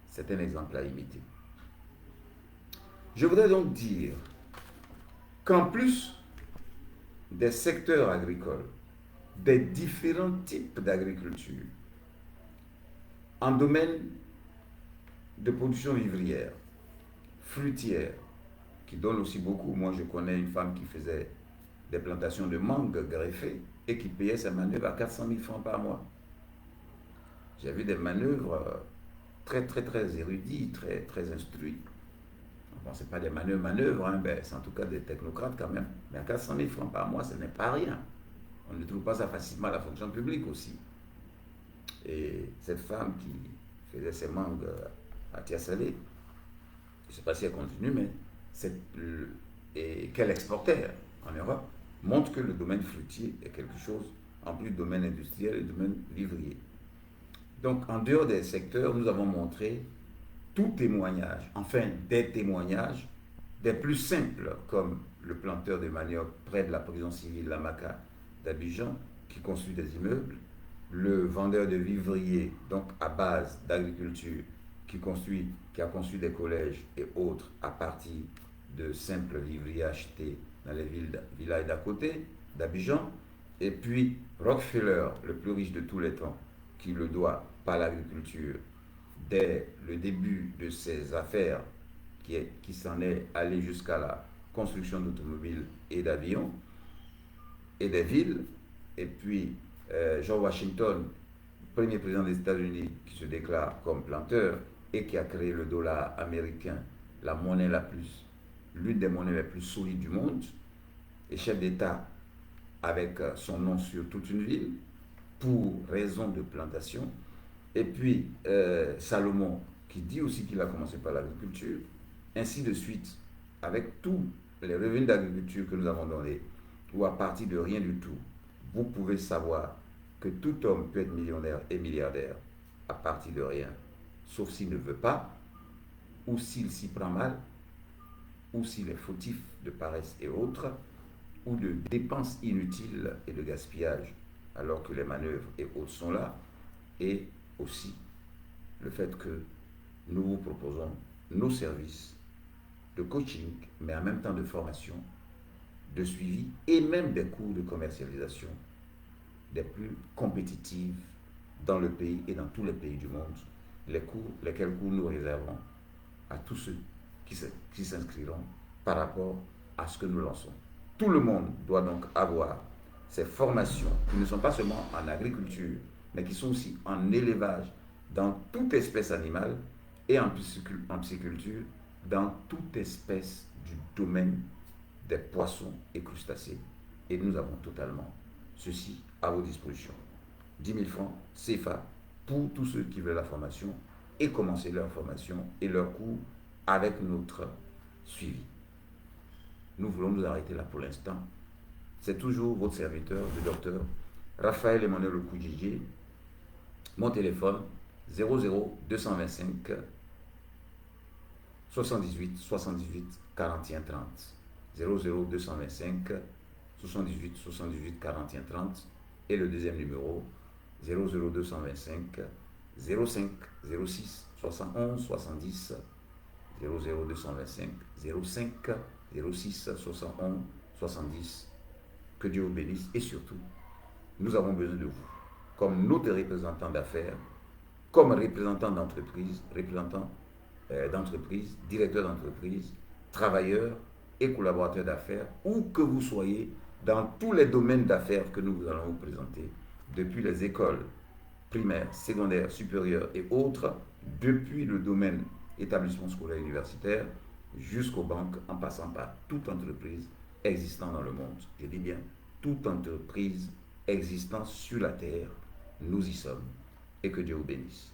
c'est un exemple à imiter. Je voudrais donc dire qu'en plus des secteurs agricoles, des différents types d'agriculture, en domaine de production vivrière, fruitière, qui donne aussi beaucoup. Moi, je connais une femme qui faisait des plantations de mangue greffées et qui payait sa manœuvre à 400 000 francs par mois. J'ai vu des manœuvres très, très, très érudites, très, très instruites. Bon, ce n'est pas des manœuvres, hein, ben, c'est en tout cas des technocrates quand même. Mais à 400 000 francs par mois, ce n'est pas rien. On ne trouve pas ça facilement à la fonction publique aussi. Et cette femme qui faisait ses mangues à Tiasalé, je ne sais pas si elle continue, mais et qu'elle exportait en Europe, montre que le domaine fruitier est quelque chose, en plus du domaine industriel et du domaine vivrier. Donc, en dehors des secteurs, nous avons montré tout témoignage, enfin des témoignages, des plus simples, comme le planteur de manioc près de la prison civile Lamaka d'Abidjan, qui construit des immeubles, le vendeur de vivriers, donc à base d'agriculture, qui a conçu des collèges et autres à partir de simples livriers achetés dans les villages d'à côté, d'Abidjan. Et puis Rockefeller, le plus riche de tous les temps, qui le doit par l'agriculture dès le début de ses affaires, qui s'en est allé jusqu'à la construction d'automobiles et d'avions et des villes. Et puis George Washington, premier président des États-Unis, qui se déclare comme planteur et qui a créé le dollar américain, l'une des monnaies les plus solides du monde, et chef d'État avec son nom sur toute une ville pour raison de plantation. Et puis Salomon, qui dit aussi qu'il a commencé par l'agriculture, ainsi de suite, avec tous les revenus d'agriculture que nous avons donnés, ou à partir de rien du tout, vous pouvez savoir que tout homme peut être millionnaire et milliardaire à partir de rien, sauf s'il ne veut pas, ou s'il s'y prend mal, ou s'il est fautif de paresse et autres, ou de dépenses inutiles et de gaspillage, alors que les manœuvres et autres sont là, et aussi le fait que nous vous proposons nos services de coaching, mais en même temps de formation, de suivi et même des cours de commercialisation des plus compétitifs dans le pays et dans tous les pays du monde, lesquels cours nous réservons à tous ceux qui s'inscriront par rapport à ce que nous lançons. Tout le monde doit donc avoir ces formations qui ne sont pas seulement en agriculture, mais qui sont aussi en élevage, dans toute espèce animale, et en pisciculture, dans toute espèce du domaine des poissons et crustacés. Et nous avons totalement ceci à vos dispositions. 10 000 francs CFA pour tous ceux qui veulent la formation et commencer leur formation et leur cours avec notre suivi. Nous voulons nous arrêter là pour l'instant. C'est toujours votre serviteur, le docteur Raphaël Emmanuel Okudjidji. Mon téléphone 00 225 78 78 41 30. 00 225 78 78 41 30. Et le deuxième numéro 00 225 05 06 71 70. 00 225 05 06 71 70. Que Dieu vous bénisse et surtout, nous avons besoin de vous, comme notre représentant d'affaires, comme représentant d'entreprise, directeur d'entreprise, travailleur et collaborateur d'affaires, où que vous soyez, dans tous les domaines d'affaires que nous allons vous présenter, depuis les écoles primaires, secondaires, supérieures et autres, depuis le domaine établissement scolaire universitaire, jusqu'aux banques, en passant par toute entreprise existant dans le monde. Je dis bien, toute entreprise existant sur la terre, nous y sommes. Et que Dieu vous bénisse.